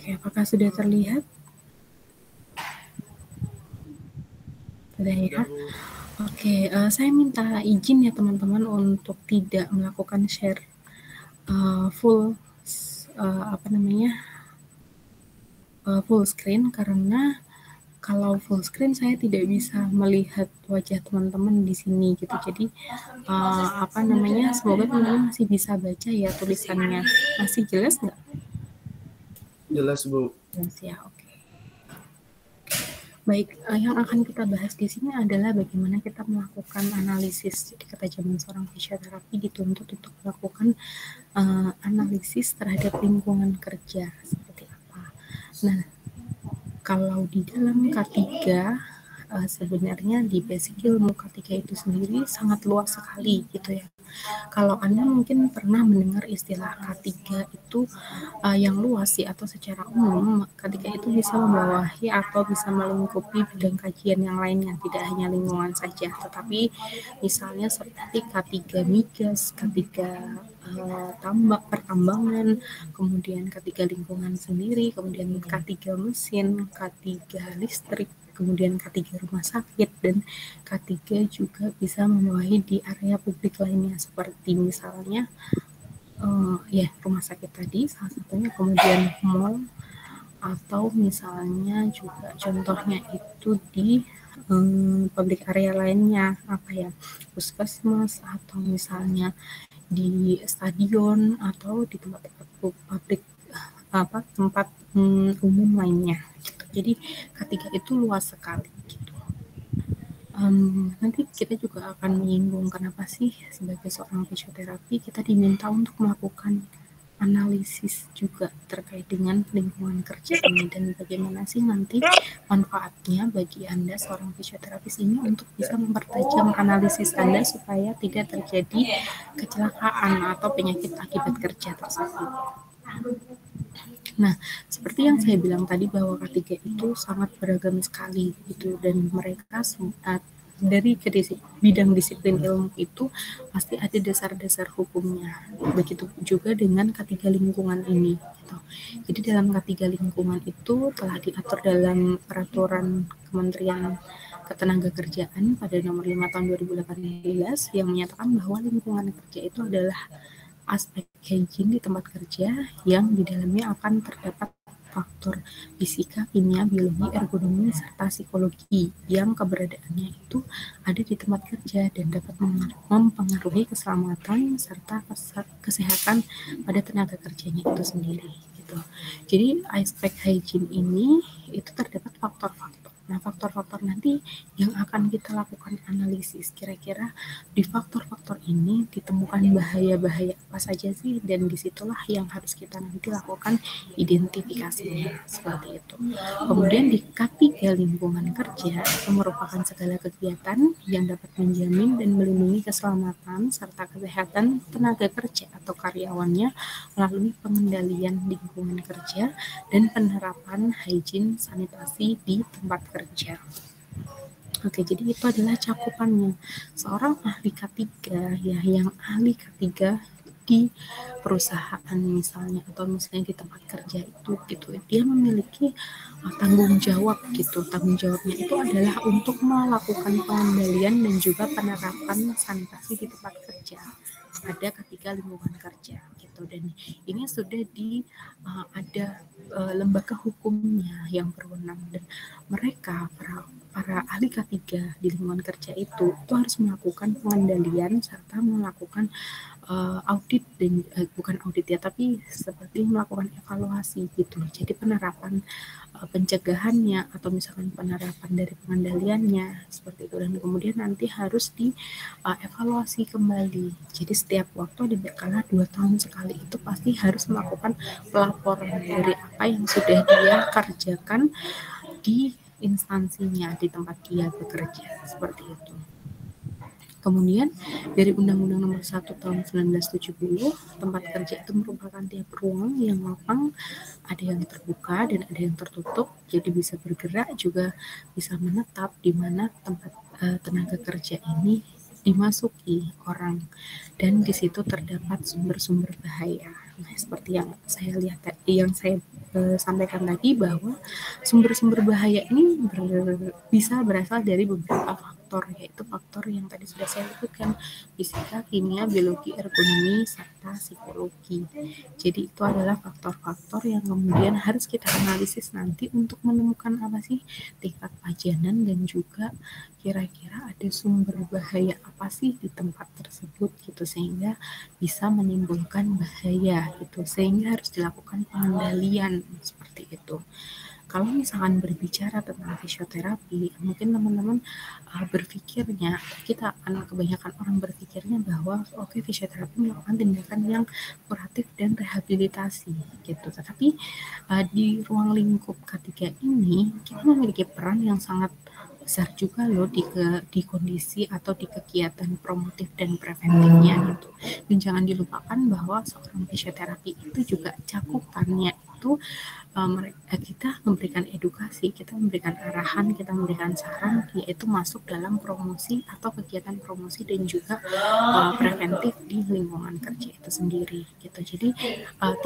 Oke, apakah sudah terlihat? Sudah ya. Oke, saya minta izin ya teman-teman untuk tidak melakukan share full full screen, karena kalau full screen saya tidak bisa melihat wajah teman-teman di sini gitu. Jadi semoga teman-teman masih bisa baca ya tulisannya. Masih jelas nggak? Jelas, Bu. Jelas ya, oke. Baik, yang akan kita bahas di sini adalah bagaimana kita melakukan analisis. Jadi ketajaman seorang fisioterapi dituntut untuk melakukan analisis terhadap lingkungan kerja seperti apa. Nah, kalau di dalam K3 sebenarnya di basic ilmu K3 itu sendiri sangat luas sekali gitu ya. Kalau Anda mungkin pernah mendengar istilah K3 itu yang luas sih, atau secara umum K3 itu bisa membawahi atau bisa melingkupi bidang kajian yang lainnya, tidak hanya lingkungan saja, tetapi misalnya seperti K3 migas, K3 pertambangan, kemudian K3 lingkungan sendiri, kemudian K3 mesin, K3 listrik, kemudian K3 rumah sakit, dan K3 juga bisa membawahi di area publik lainnya seperti misalnya rumah sakit tadi salah satunya, kemudian mall, atau misalnya juga contohnya itu di public area lainnya, puskesmas, atau misalnya di stadion, atau di tempat-tempat publik tempat umum lainnya gitu. Jadi K3 itu luas sekali gitu. Nanti kita juga akan menyinggung kenapa sih sebagai seorang fisioterapi kita diminta untuk melakukan analisis juga terkait dengan lingkungan kerja ini, dan bagaimana sih nanti manfaatnya bagi Anda seorang fisioterapis ini untuk bisa mempertajam analisis Anda supaya tidak terjadi kecelakaan atau penyakit akibat kerja tersebut. Nah, seperti yang saya bilang tadi bahwa K3 itu sangat beragam sekali gitu, dan mereka dari bidang disiplin ilmu itu pasti ada dasar-dasar hukumnya. Begitu juga dengan K3 lingkungan ini gitu. Jadi dalam K3 lingkungan itu telah diatur dalam peraturan Kementerian Ketenagakerjaan pada nomor 5 tahun 2018 yang menyatakan bahwa lingkungan kerja itu adalah aspek hygiene di tempat kerja yang di dalamnya akan terdapat faktor fisika, kimia, biologi, ergonomi, serta psikologi yang keberadaannya itu ada di tempat kerja dan dapat mempengaruhi keselamatan serta kesehatan pada tenaga kerjanya itu sendiri gitu. Jadi aspek hygiene ini itu terdapat faktor-faktor. Nah, faktor-faktor nanti yang akan kita lakukan analisis, kira-kira di faktor-faktor ini ditemukan bahaya-bahaya apa saja sih, dan disitulah yang harus kita nanti lakukan identifikasinya seperti itu. Kemudian di K3 lingkungan kerja itu merupakan segala kegiatan yang dapat menjamin dan melindungi keselamatan serta kesehatan tenaga kerja atau karyawannya melalui pengendalian lingkungan kerja dan penerapan hygiene sanitasi di tempat kerja. Oke, jadi itu adalah cakupannya. Seorang ahli K3 ya, yang ahli K3 di perusahaan misalnya, atau misalnya di tempat kerja itu gitu, dia memiliki tanggung jawab gitu. Tanggung jawabnya itu adalah untuk melakukan pengendalian dan juga penerapan sanitasi di tempat kerja pada K3 lingkungan kerja gitu. Dan ini sudah ada lembaga hukumnya yang berwenang, dan mereka para ahli K3 di lingkungan kerja itu harus melakukan pengendalian serta melakukan audit, dan bukan audit ya, tapi seperti melakukan evaluasi gitu. Jadi penerapan pencegahannya atau misalkan penerapan dari pengendaliannya seperti itu, dan kemudian nanti harus dievaluasi kembali. Jadi setiap waktu dibekala 2 tahun sekali itu pasti harus melakukan pelaporan dari apa yang sudah dia kerjakan di instansinya, di tempat dia bekerja seperti itu. Kemudian dari Undang-Undang Nomor 1 Tahun 1970, tempat kerja itu merupakan tiap ruang yang lapang, ada yang terbuka dan ada yang tertutup, jadi bisa bergerak juga bisa menetap, di mana tempat tenaga kerja ini dimasuki orang, dan di situ terdapat sumber-sumber bahaya. Nah, seperti yang saya lihat, yang saya sampaikan tadi bahwa sumber-sumber bahaya ini bisa berasal dari beberapa faktor, yaitu faktor yang tadi sudah saya sebutkan, fisika, kimia, biologi, ergonomi, serta psikologi. Jadi itu adalah faktor-faktor yang kemudian harus kita analisis nanti untuk menemukan apa sih tingkat pajanan dan juga kira-kira ada sumber bahaya apa sih di tempat tersebut gitu, sehingga bisa menimbulkan bahaya gitu, sehingga harus dilakukan pengendalian seperti itu. Kalau misalkan berbicara tentang fisioterapi, mungkin teman-teman berpikirnya, kita akan kebanyakan orang berpikirnya bahwa oke, fisioterapi melakukan tindakan yang kuratif dan rehabilitasi gitu. Tetapi di ruang lingkup ketiga ini kita memiliki peran yang sangat besar juga loh di kondisi atau di kegiatan promotif dan preventifnya gitu. Dan jangan dilupakan bahwa seorang fisioterapi itu juga cakupannya itu kita memberikan edukasi, kita memberikan arahan, kita memberikan saran, yaitu masuk dalam promosi atau kegiatan promosi dan juga preventif di lingkungan kerja itu sendiri gitu. Jadi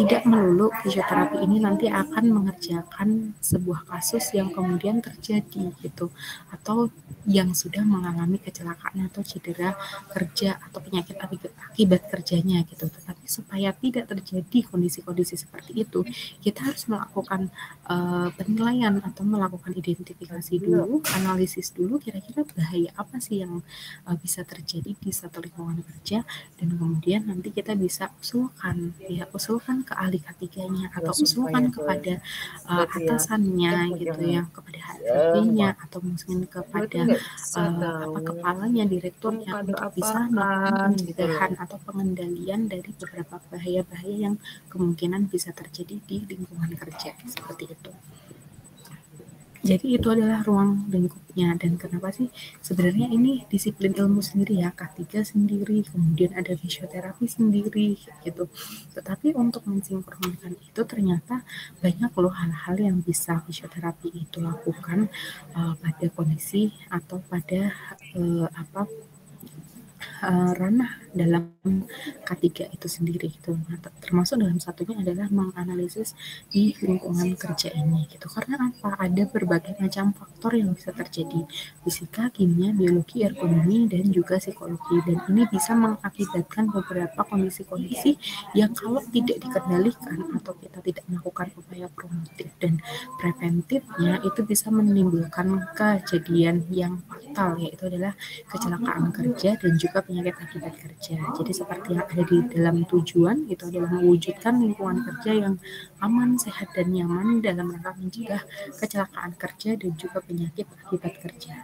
tidak melulu fisioterapi ini nanti akan mengerjakan sebuah kasus yang kemudian terjadi gitu, atau yang sudah mengalami kecelakaan atau cedera kerja atau penyakit akibat kerjanya gitu. Tetapi supaya tidak terjadi kondisi-kondisi seperti itu, kita harus melakukan penilaian atau melakukan identifikasi dulu, analisis dulu kira-kira bahaya apa sih yang bisa terjadi di satu lingkungan kerja, dan kemudian nanti kita bisa usulkan ke ahli ketiganya atau usulkan kepada atasannya gitu ya, kepada HRD-nya atau mungkin kepada kepalanya, direkturnya, untuk bisa melakukan pencegahan atau pengendalian dari beberapa bahaya-bahaya yang kemungkinan bisa terjadi di lingkungan kerja seperti itu. Jadi itu adalah ruang lingkupnya. Dan kenapa sih sebenarnya ini disiplin ilmu sendiri ya, K3 sendiri, kemudian ada fisioterapi sendiri gitu. Tetapi untuk mensinkronkan itu ternyata banyak loh hal-hal yang bisa fisioterapi itu lakukan pada kondisi atau pada ranah dalam K3 itu sendiri gitu. Nah, termasuk dalam satunya adalah menganalisis di lingkungan kerja ini gitu. Karena apa? Ada berbagai macam faktor yang bisa terjadi, fisika, kimia, biologi, ergonomi, dan juga psikologi. Dan ini bisa mengakibatkan beberapa kondisi-kondisi yang kalau tidak dikendalikan atau kita tidak melakukan upaya promotif dan preventifnya, itu bisa menimbulkan kejadian yang fatal, yaitu adalah kecelakaan kerja dan juga penyakit akibat kerja. Jadi seperti yang ada di dalam tujuan, itu adalah mewujudkan lingkungan kerja yang aman, sehat, dan nyaman dalam rangka mencegah kecelakaan kerja dan juga penyakit akibat kerja.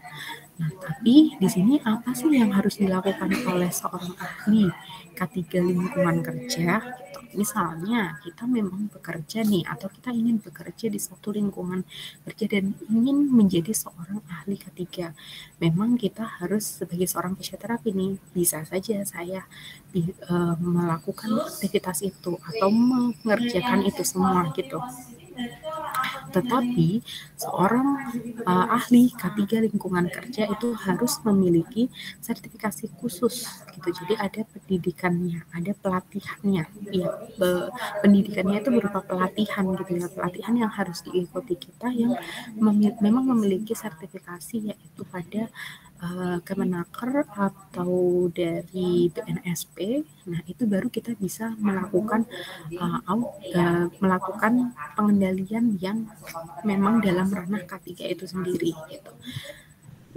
Nah, tapi di sini apa sih yang harus dilakukan oleh seorang ahli K3 lingkungan kerja? Gitu. Misalnya kita memang bekerja nih, atau kita ingin bekerja di satu lingkungan kerja dan ingin menjadi seorang ahli K3. Memang kita harus sebagai seorang fisioterapi nih, bisa saja saya melakukan aktivitas itu atau mengerjakan itu semua gitu. Tetapi seorang ahli K3 lingkungan kerja itu harus memiliki sertifikasi khusus gitu. Jadi ada pendidikannya, ada pelatihannya. Ya, pendidikannya itu berupa pelatihan gitu ya, pelatihan yang harus diikuti kita yang memang memiliki sertifikasi, yaitu pada Kemenaker atau dari BNSP. Nah, itu baru kita bisa melakukan melakukan pengendalian yang memang dalam ranah K3 itu sendiri gitu.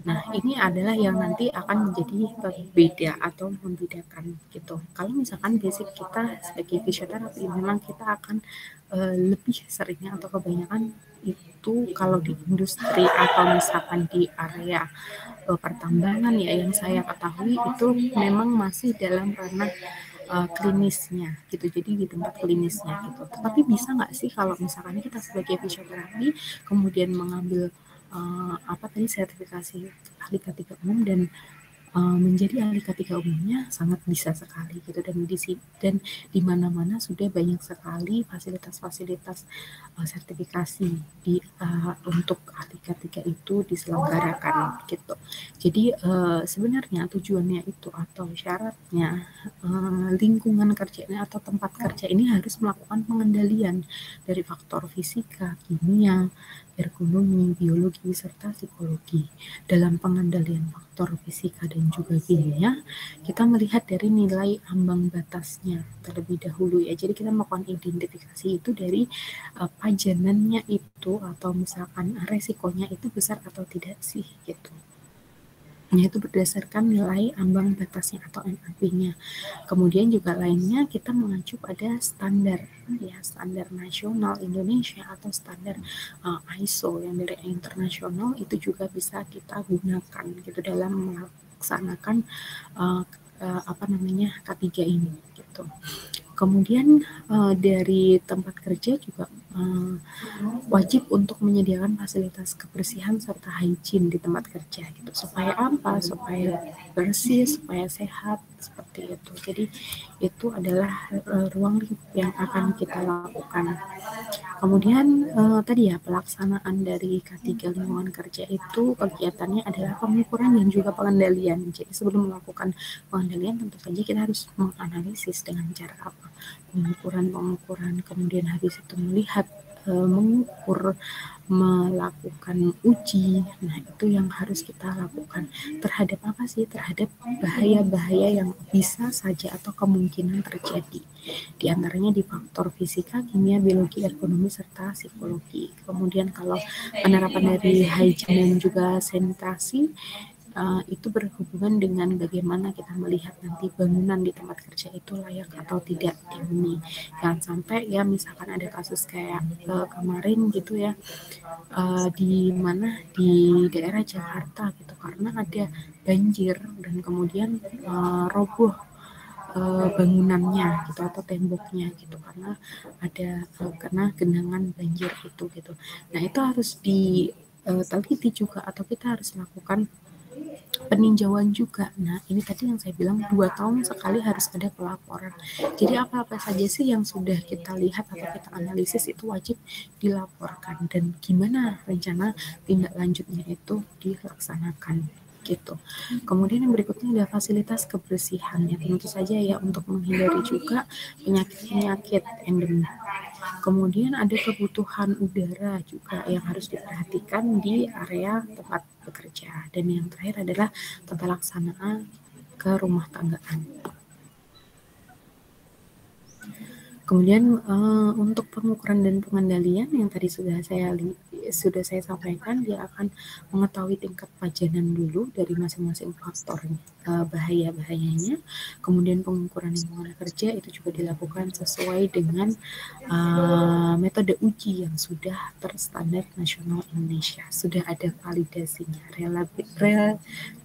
Nah, ini adalah yang nanti akan menjadi berbeda atau membedakan gitu. Kalau misalkan basic kita sebagai fisioterapi, memang kita akan lebih seringnya atau kebanyakan itu kalau di industri atau misalkan di area pertambangan ya, yang saya ketahui itu memang masih dalam ranah klinisnya gitu, jadi di tempat klinisnya gitu. Tetapi bisa nggak sih kalau misalkan kita sebagai fisioterapi kemudian mengambil sertifikasi ahli K3 umum dan menjadi ahli K3 umumnya sangat bisa sekali gitu, dan di mana-mana sudah banyak sekali fasilitas-fasilitas sertifikasi untuk ahli K3 itu diselenggarakan gitu. Jadi sebenarnya tujuannya itu atau syaratnya lingkungan kerjanya atau tempat kerja ini harus melakukan pengendalian dari faktor fisika, kimia, ergonomi, biologi, serta psikologi. Dalam pengendalian faktor fisika dan juga kimia, kita melihat dari nilai ambang batasnya terlebih dahulu ya. Jadi kita melakukan identifikasi itu dari pajanannya itu, atau misalkan resikonya itu besar atau tidak sih gitu. Itu berdasarkan nilai ambang batasnya atau MAP-nya. Kemudian juga lainnya kita mengacu pada standar ya, standar nasional Indonesia atau standar ISO yang dari internasional, itu juga bisa kita gunakan gitu dalam melaksanakan K3 ini gitu. Kemudian dari tempat kerja juga wajib untuk menyediakan fasilitas kebersihan serta hygiene di tempat kerja gitu. Supaya apa? Supaya bersih, supaya sehat, seperti itu. Jadi itu adalah ruang lingkup yang akan kita lakukan. Kemudian tadi ya, pelaksanaan dari K3 lingkungan kerja itu kegiatannya adalah pengukuran dan juga pengendalian. Jadi sebelum melakukan pengendalian tentu saja kita harus menganalisis dengan cara apa? Pengukuran, kemudian habis itu melihat, mengukur, melakukan uji. Nah, itu yang harus kita lakukan. Terhadap apa sih? Terhadap bahaya-bahaya yang bisa saja atau kemungkinan terjadi. Di antaranya di faktor fisika, kimia, biologi, ergonomi, serta psikologi. Kemudian kalau penerapan dari hygiene dan juga sanitasi, itu berhubungan dengan bagaimana kita melihat nanti bangunan di tempat kerja itu layak atau tidak dihuni. Jangan sampai ya misalkan ada kasus kayak kemarin gitu ya, di mana di daerah Jakarta gitu, karena ada banjir dan kemudian roboh bangunannya gitu atau temboknya gitu, karena ada kena genangan banjir itu gitu. Nah, itu harus diteliti juga atau kita harus lakukan peninjauan juga. Nah, ini tadi yang saya bilang 2 tahun sekali harus ada pelaporan. Jadi apa-apa saja sih yang sudah kita lihat atau kita analisis itu wajib dilaporkan, dan gimana rencana tindak lanjutnya itu dilaksanakan gitu. Kemudian yang berikutnya ada fasilitas kebersihan ya, tentu saja ya untuk menghindari juga penyakit-penyakit endemi. Kemudian ada kebutuhan udara juga yang harus diperhatikan di area tempat bekerja. Dan yang terakhir adalah tata laksana ke rumah tanggaan. Kemudian untuk pengukuran dan pengendalian yang tadi sudah saya sampaikan, dia akan mengetahui tingkat pajanan dulu dari masing-masing faktor bahaya-bahayanya. Kemudian pengukuran lingkungan kerja itu juga dilakukan sesuai dengan metode uji yang sudah terstandar nasional Indonesia, sudah ada validasinya,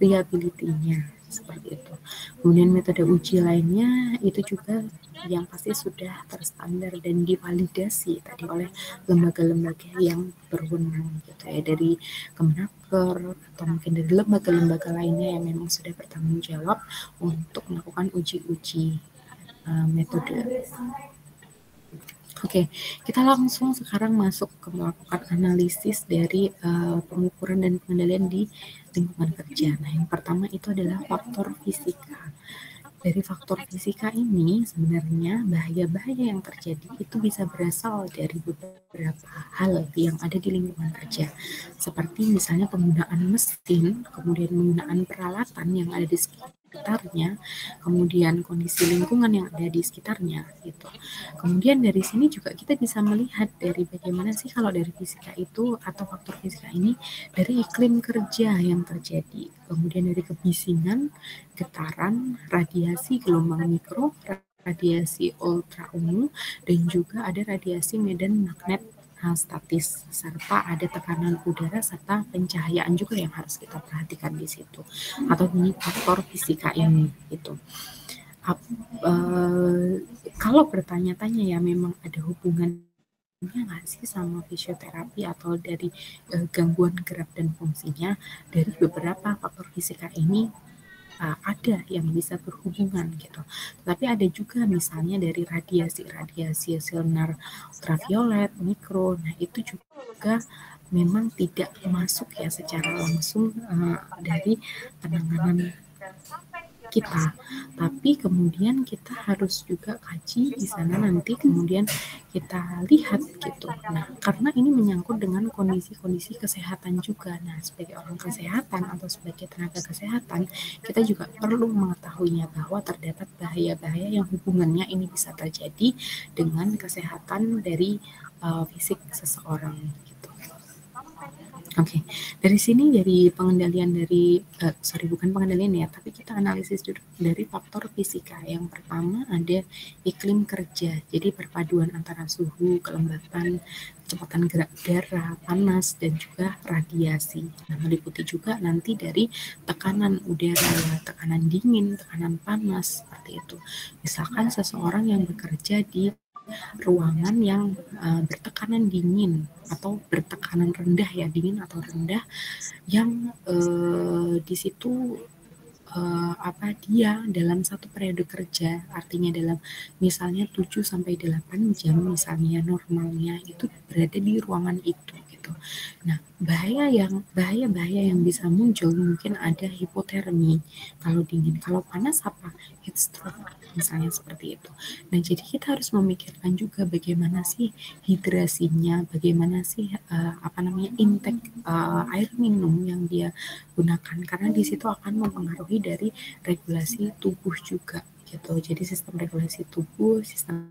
reliability-nya seperti itu. Kemudian metode uji lainnya itu juga yang pasti sudah terstandar dan divalidasi tadi oleh lembaga-lembaga yang berwenang gitu ya, dari Kemenaker atau mungkin dari lembaga-lembaga lainnya yang memang sudah bertanggung jawab untuk melakukan uji-uji metode. Oke, kita langsung sekarang masuk ke melakukan analisis dari pengukuran dan pengendalian di lingkungan kerja. Nah, yang pertama itu adalah faktor fisika. Dari faktor fisika ini sebenarnya bahaya-bahaya yang terjadi itu bisa berasal dari beberapa hal yang ada di lingkungan kerja. Seperti misalnya penggunaan mesin, kemudian penggunaan peralatan yang ada di sekitarnya, kemudian kondisi lingkungan yang ada di sekitarnya gitu. Kemudian dari sini juga kita bisa melihat dari bagaimana sih kalau dari fisika itu atau faktor fisika ini, dari iklim kerja yang terjadi, kemudian dari kebisingan, getaran, radiasi gelombang mikro, radiasi ultra ungu, dan juga ada radiasi medan magnet statis, serta ada tekanan udara serta pencahayaan juga yang harus kita perhatikan di situ atau di faktor fisika ini gitu. Kalau bertanya-tanya ya, memang ada hubungannya nggak sih sama fisioterapi atau dari gangguan gerak dan fungsinya. Dari beberapa faktor fisika ini ada yang bisa berhubungan gitu. Tapi ada juga misalnya dari radiasi sinar ultraviolet, mikro. Nah, itu juga memang tidak masuk ya secara langsung dari penanganan kita, tapi kemudian kita harus juga kaji di sana nanti, kemudian kita lihat gitu. Nah, karena ini menyangkut dengan kondisi-kondisi kesehatan juga. Nah, sebagai orang kesehatan atau sebagai tenaga kesehatan, kita juga perlu mengetahuinya bahwa terdapat bahaya-bahaya yang hubungannya ini bisa terjadi dengan kesehatan dari fisik seseorang gitu. Oke, dari sini dari pengendalian dari bukan pengendalian ya, tapi kita analisis dari faktor fisika. Yang pertama ada iklim kerja, jadi perpaduan antara suhu, kelembapan, kecepatan gerak darah, panas, dan juga radiasi. Nah, meliputi juga nanti dari tekanan udara, tekanan dingin, tekanan panas, seperti itu. Misalkan seseorang yang bekerja di ruangan yang bertekanan dingin atau bertekanan rendah ya, dingin atau rendah, yang di situ dia dalam satu periode kerja, artinya dalam misalnya 7 sampai 8 jam misalnya normalnya itu berada di ruangan itu gitu. Nah, bahaya yang bisa muncul mungkin ada hipotermi kalau dingin, kalau panas apa? Heat stroke misalnya seperti itu. Nah, jadi kita harus memikirkan juga bagaimana sih hidrasinya, bagaimana sih intake air minum yang dia gunakan, karena di situ akan mempengaruhi dari regulasi tubuh juga gitu. Jadi sistem regulasi tubuh, sistem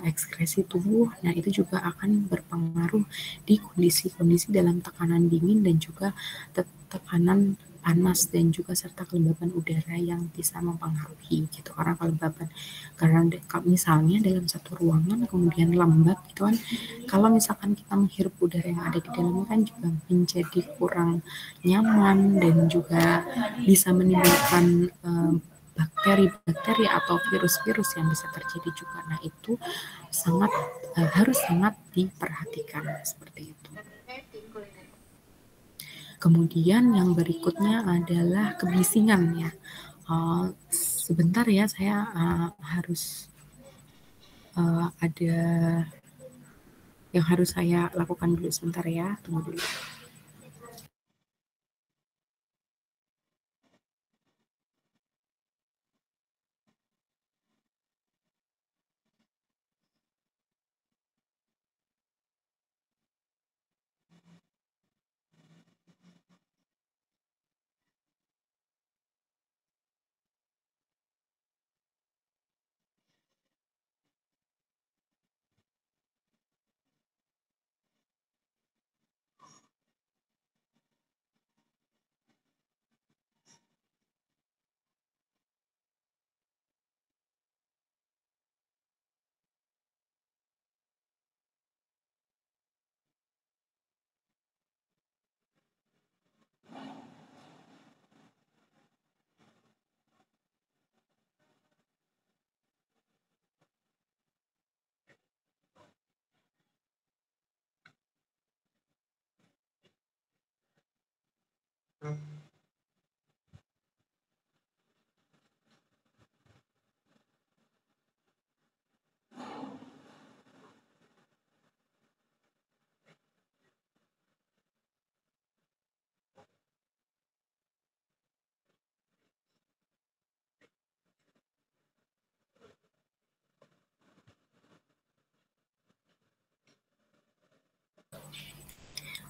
ekskresi tubuh, nah itu juga akan berpengaruh di kondisi-kondisi dalam tekanan dingin dan juga tekanan panas dan juga serta kelembapan udara yang bisa mempengaruhi gitu. Karena misalnya dalam satu ruangan kemudian lembab gitu kan, kalau misalkan kita menghirup udara yang ada di dalamnya kan juga menjadi kurang nyaman dan juga bisa menimbulkan bakteri-bakteri atau virus-virus yang bisa terjadi juga. Nah, itu harus sangat diperhatikan seperti itu. Kemudian yang berikutnya adalah kebisingan ya. Sebentar ya, saya harus ada yang harus saya lakukan dulu sebentar ya, tunggu dulu.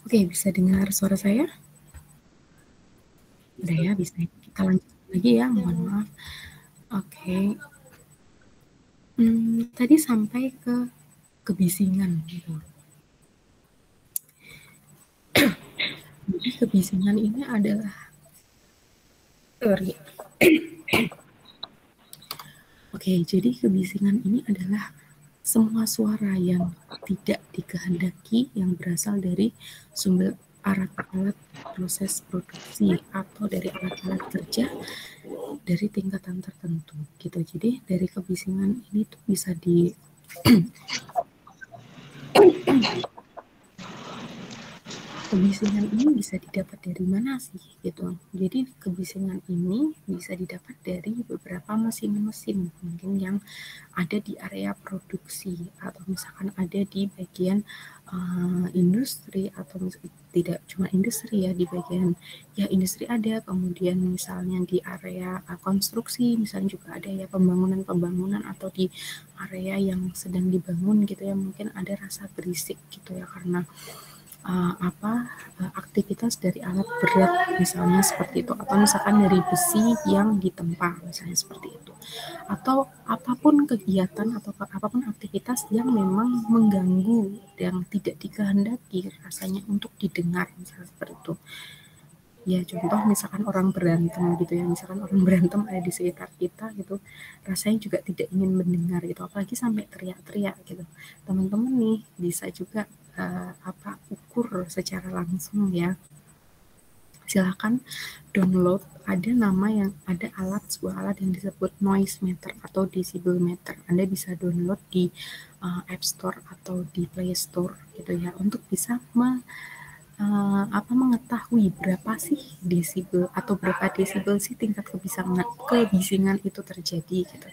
Oke, bisa dengar suara saya? Udah ya, bisa. Kita lanjut lagi ya, mohon maaf. Oke. Tadi sampai ke kebisingan gitu. Jadi kebisingan ini adalah jadi kebisingan ini adalah semua suara yang tidak dikehendaki yang berasal dari sumber alat-alat proses produksi atau dari alat-alat kerja dari tingkatan tertentu gitu. Jadi dari kebisingan ini tuh bisa kebisingan ini bisa didapat dari mana sih gitu. Jadi kebisingan ini bisa didapat dari beberapa mesin-mesin mungkin yang ada di area produksi atau misalkan ada di bagian industri atau tidak cuma industri ya, di bagian ya industri ada, kemudian misalnya di area konstruksi misalnya juga ada ya, pembangunan atau di area yang sedang dibangun gitu ya, mungkin ada rasa berisik gitu ya karena aktivitas dari alat berat misalnya seperti itu, atau misalkan dari besi yang ditempa misalnya seperti itu, atau apapun kegiatan atau apapun aktivitas yang memang mengganggu yang tidak dikehendaki rasanya untuk didengar misalnya seperti itu. Ya contoh misalkan orang berantem gitu ya, misalkan orang berantem ada di sekitar kita gitu, rasanya juga tidak ingin mendengar gitu, apalagi sampai teriak-teriak gitu. Teman-teman nih bisa juga ukur secara langsung ya. Silakan download, ada sebuah alat yang disebut noise meter atau decibel meter. Anda bisa download di App Store atau di Play Store gitu ya, untuk bisa mengetahui berapa sih desibel atau berapa desibel sih tingkat kebisingan itu terjadi gitu.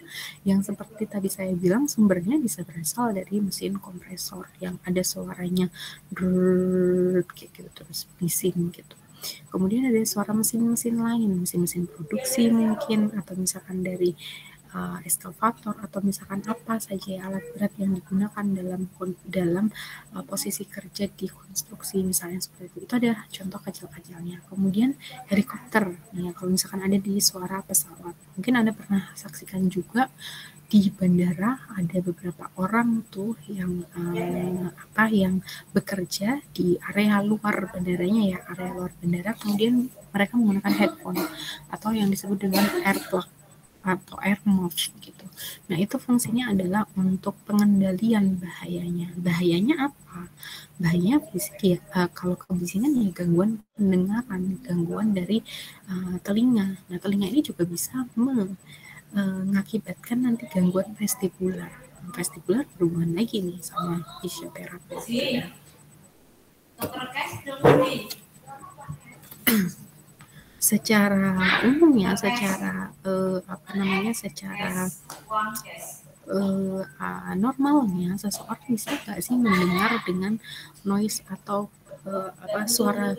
Yang seperti tadi saya bilang, sumbernya bisa berasal dari mesin kompresor yang ada suaranya drrrr kayak gitu, terus bising gitu. Kemudian ada suara mesin-mesin lain, mesin-mesin produksi mungkin, atau misalkan dari eskavator, atau misalkan apa saja alat berat yang digunakan dalam posisi kerja di konstruksi misalnya seperti itu. Itu ada contoh kecil-kecilnya. Kemudian helikopter, ya kalau misalkan ada di suara pesawat, mungkin Anda pernah saksikan juga di bandara ada beberapa orang tuh yang yang bekerja di area luar bandaranya ya, area luar bandara, kemudian mereka menggunakan headphone atau yang disebut dengan airplug atau air muff gitu. Nah itu fungsinya adalah untuk pengendalian bahayanya. Bahayanya apa? Bahayanya fisik ya. Kalau kebisingan ya gangguan pendengaran, gangguan dari telinga. Nah telinga ini juga bisa mengakibatkan nanti gangguan vestibular. Vestibular berhubungan lagi nih sama fisioterapi. Gitu ya. Secara umum ya, secara normalnya seseorang bisa nggak sih mendengar dengan noise atau suara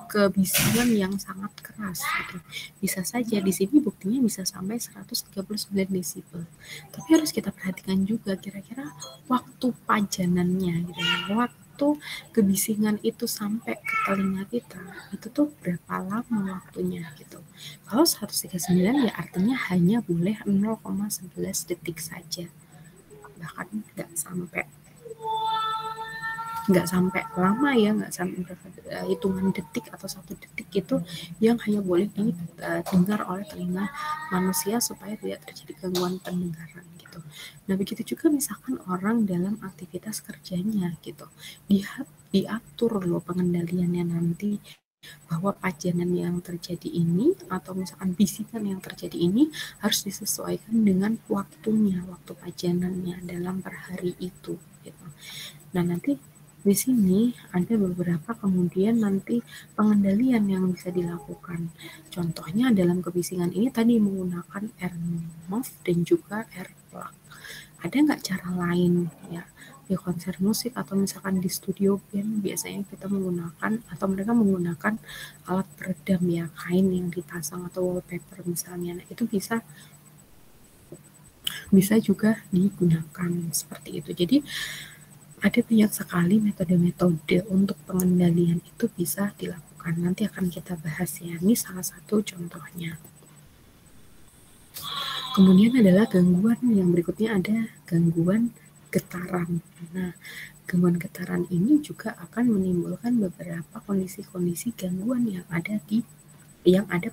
kebisingan yang sangat keras gitu. Bisa saja di sini buktinya bisa sampai 139 desibel. Tapi harus kita perhatikan juga kira-kira waktu pajanannya gitu ya. Waktu kebisingan itu sampai ke telinga kita itu tuh berapa lama waktunya gitu. Kalau 139 ya artinya hanya boleh 0,11 detik saja, bahkan nggak sampai lama ya, nggak sampai hitungan detik atau 1 detik itu yang hanya boleh didengar oleh telinga manusia supaya tidak terjadi gangguan pendengaran gitu. Nah begitu juga misalkan orang dalam aktivitas kerjanya gitu, diatur loh pengendaliannya nanti, bahwa pajanan yang terjadi ini atau misalkan bisikan yang terjadi ini harus disesuaikan dengan waktu pajanannya dalam per hari itu gitu. Nah nanti di sini ada beberapa kemudian nanti pengendalian yang bisa dilakukan. Contohnya dalam kebisingan ini tadi menggunakan air muff dan juga air plug. Ada nggak cara lain ya di konser musik atau misalkan di studio band biasanya kita menggunakan atau mereka menggunakan alat peredam ya, kain yang dipasang atau wallpaper misalnya. Nah, itu bisa juga digunakan seperti itu. Jadi ada banyak sekali metode-metode untuk pengendalian itu bisa dilakukan. Nanti akan kita bahas ya. Ini salah satu contohnya. Kemudian adalah gangguan yang berikutnya, ada gangguan getaran. Nah, gangguan getaran ini juga akan menimbulkan beberapa kondisi-kondisi gangguan yang ada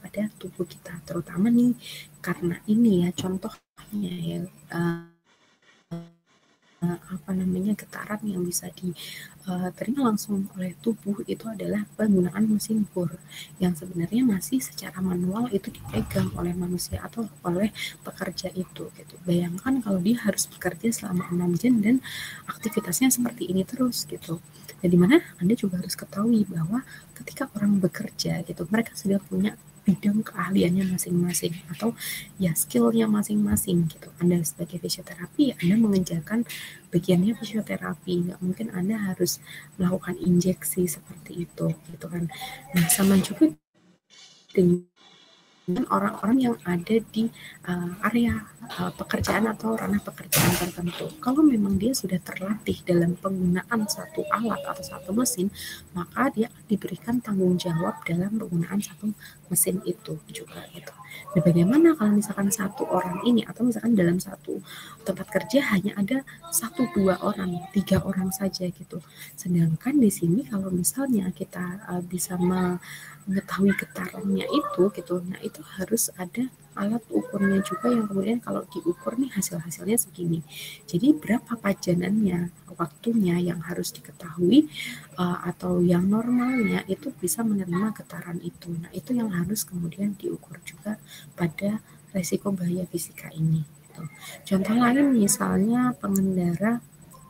pada tubuh kita, terutama nih karena ini ya contohnya ya getaran yang bisa diterima langsung oleh tubuh itu adalah penggunaan mesin bor yang sebenarnya masih secara manual itu dipegang oleh manusia atau oleh pekerja itu gitu. Bayangkan kalau dia harus bekerja selama 6 jam dan aktivitasnya seperti ini terus gitu. Dan dimana Anda juga harus ketahui bahwa ketika orang bekerja gitu, mereka sudah punya bidang keahliannya masing-masing atau ya skillnya masing-masing gitu. Anda sebagai fisioterapi, Anda mengejarkan bagiannya fisioterapi, nggak mungkin Anda harus melakukan injeksi seperti itu gitu kan. Nah sama juga dengan orang-orang yang ada di area pekerjaan atau ranah pekerjaan tertentu. Kalau memang dia sudah terlatih dalam penggunaan satu alat atau satu mesin, maka dia diberikan tanggung jawab dalam penggunaan satu mesin itu juga gitu. Nah, bagaimana kalau misalkan satu orang ini atau misalkan dalam satu tempat kerja hanya ada 1, 2 orang, 3 orang saja gitu. Sedangkan di sini kalau misalnya kita bisa mengetahui getarannya itu gitu, nah itu harus ada alat ukurnya juga yang kemudian kalau diukur nih hasilnya segini. Jadi berapa pajanannya, waktunya yang harus diketahui atau yang normalnya itu bisa menerima getaran itu. Nah itu yang harus kemudian diukur juga pada resiko bahaya fisika ini. Gitu. Contoh lain misalnya pengendara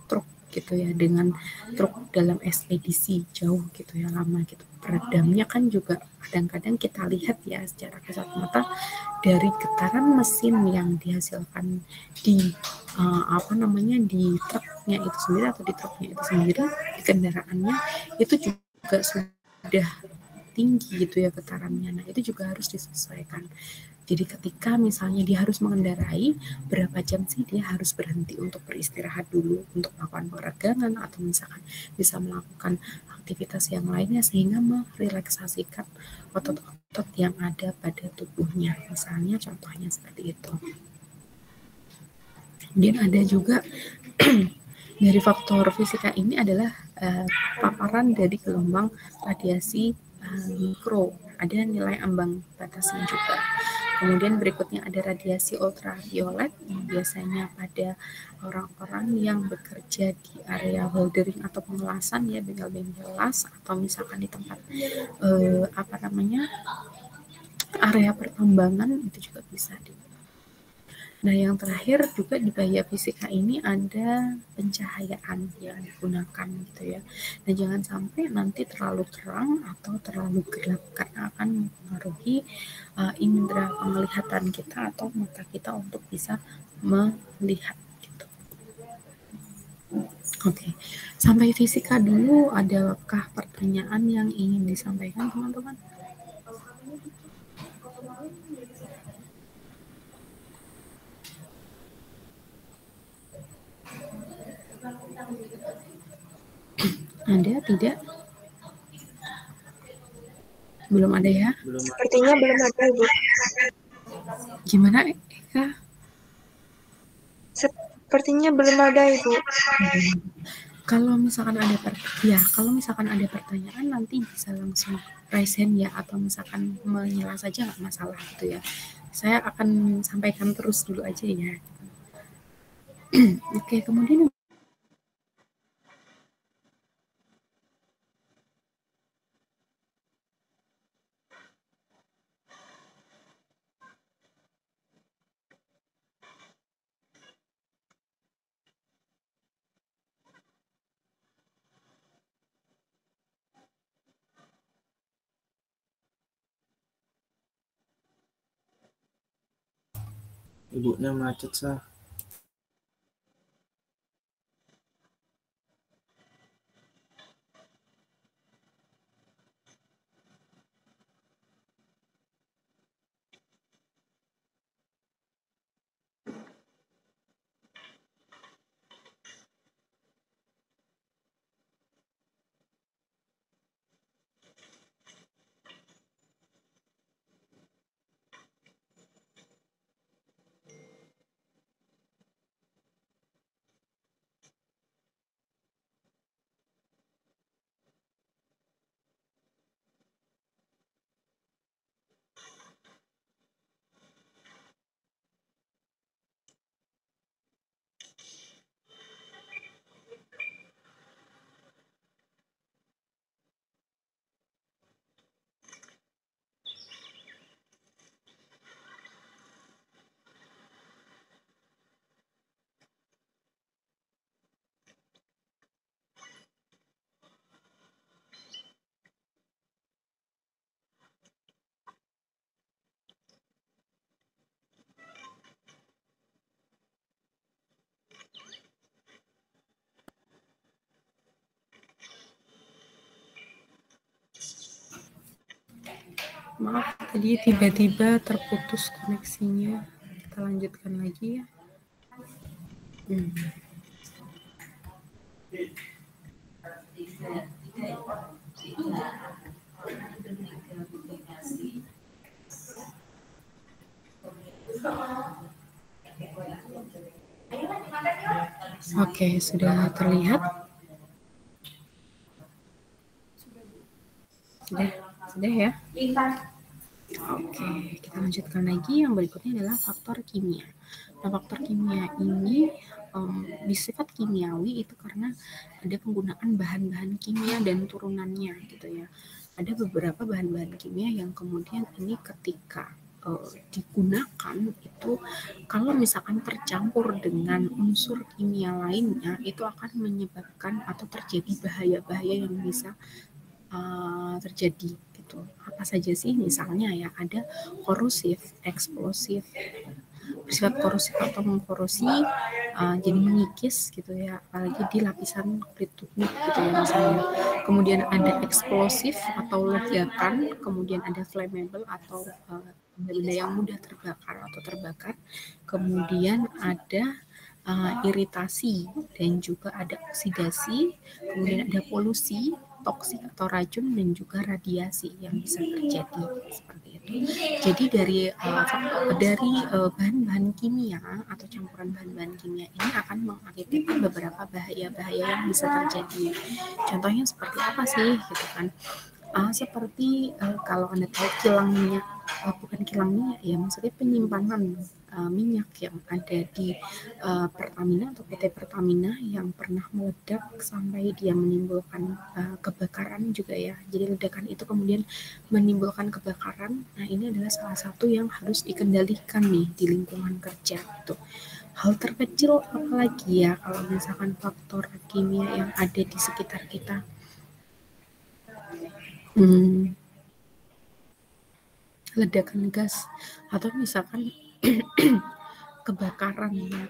truk gitu ya, dengan truk dalam ekspedisi jauh gitu ya, lama gitu, peredamnya kan juga kadang-kadang kita lihat ya secara kasat mata dari getaran mesin yang dihasilkan di di truknya itu sendiri atau di truknya itu sendiri, di kendaraannya itu juga sudah tinggi gitu ya getarannya. Nah itu juga harus disesuaikan. Jadi ketika misalnya dia harus mengendarai, berapa jam sih dia harus berhenti untuk beristirahat dulu, untuk melakukan peregangan, atau misalkan bisa melakukan aktivitas yang lainnya sehingga merelaksasikan otot-otot yang ada pada tubuhnya. Misalnya contohnya seperti itu. Kemudian ada juga dari faktor fisika ini adalah paparan dari gelombang radiasi mikro. Ada nilai ambang batasnya juga. Kemudian berikutnya ada radiasi ultraviolet yang biasanya pada orang-orang yang bekerja di area weldering atau pengelasan ya, bengkel-bengkel las atau misalkan di tempat area pertambangan itu juga bisa di. Nah, yang terakhir juga di bahaya fisika ini ada pencahayaan yang digunakan gitu ya. Nah, jangan sampai nanti terlalu terang atau terlalu gelap karena akan mempengaruhi indera penglihatan kita atau mata kita untuk bisa melihat gitu. Oke, sampai fisika dulu, adakah pertanyaan yang ingin disampaikan teman-teman? Ada tidak? Belum ada ya? Sepertinya belum ada, Ibu. Gimana, Eka? Sepertinya belum ada, Ibu. Kalau misalkan ada pertanyaan nanti bisa langsung raise hand ya, atau misalkan menyela saja nggak masalah gitu ya. Saya akan sampaikan terus dulu aja ya. Oke, kemudian Ibunya macet sah. Maaf tadi tiba-tiba terputus koneksinya. Kita lanjutkan lagi ya. Oke, sudah terlihat? Sudah ya? Oke, kita lanjutkan lagi. Yang berikutnya adalah faktor kimia. Nah, faktor kimia ini bersifat kimiawi itu karena ada penggunaan bahan-bahan kimia dan turunannya gitu ya. Ada beberapa bahan-bahan kimia yang kemudian ini ketika digunakan itu kalau misalkan tercampur dengan unsur kimia lainnya itu akan menyebabkan atau terjadi bahaya-bahaya yang bisa terjadi gitu. Apa saja sih? Misalnya ya ada korosif, eksplosif, bersifat korosif atau mengkorosi, jadi mengikis gitu ya, apalagi di lapisan kulit tubuh gitu ya misalnya. Kemudian ada eksplosif atau ledakan, kemudian ada flammable atau benda-benda yang mudah terbakar, kemudian ada iritasi dan juga ada oksidasi, kemudian ada polusi, toksik atau racun dan juga radiasi yang bisa terjadi seperti itu. Jadi dari bahan-bahan kimia atau campuran bahan-bahan kimia ini akan mengakibatkan beberapa bahaya-bahaya yang bisa terjadi. Contohnya seperti apa sih gitu kan? Seperti kalau Anda tahu kilang minyak, bukan kilang minyak ya, maksudnya penyimpanan minyak yang ada di Pertamina atau PT Pertamina yang pernah meledak sampai dia menimbulkan kebakaran juga ya. Jadi ledakan itu kemudian menimbulkan kebakaran. Nah, ini adalah salah satu yang harus dikendalikan nih di lingkungan kerja gitu. Hal terkecil apalagi ya kalau misalkan faktor kimia yang ada di sekitar kita. Ledakan gas atau misalkan kebakaran ya,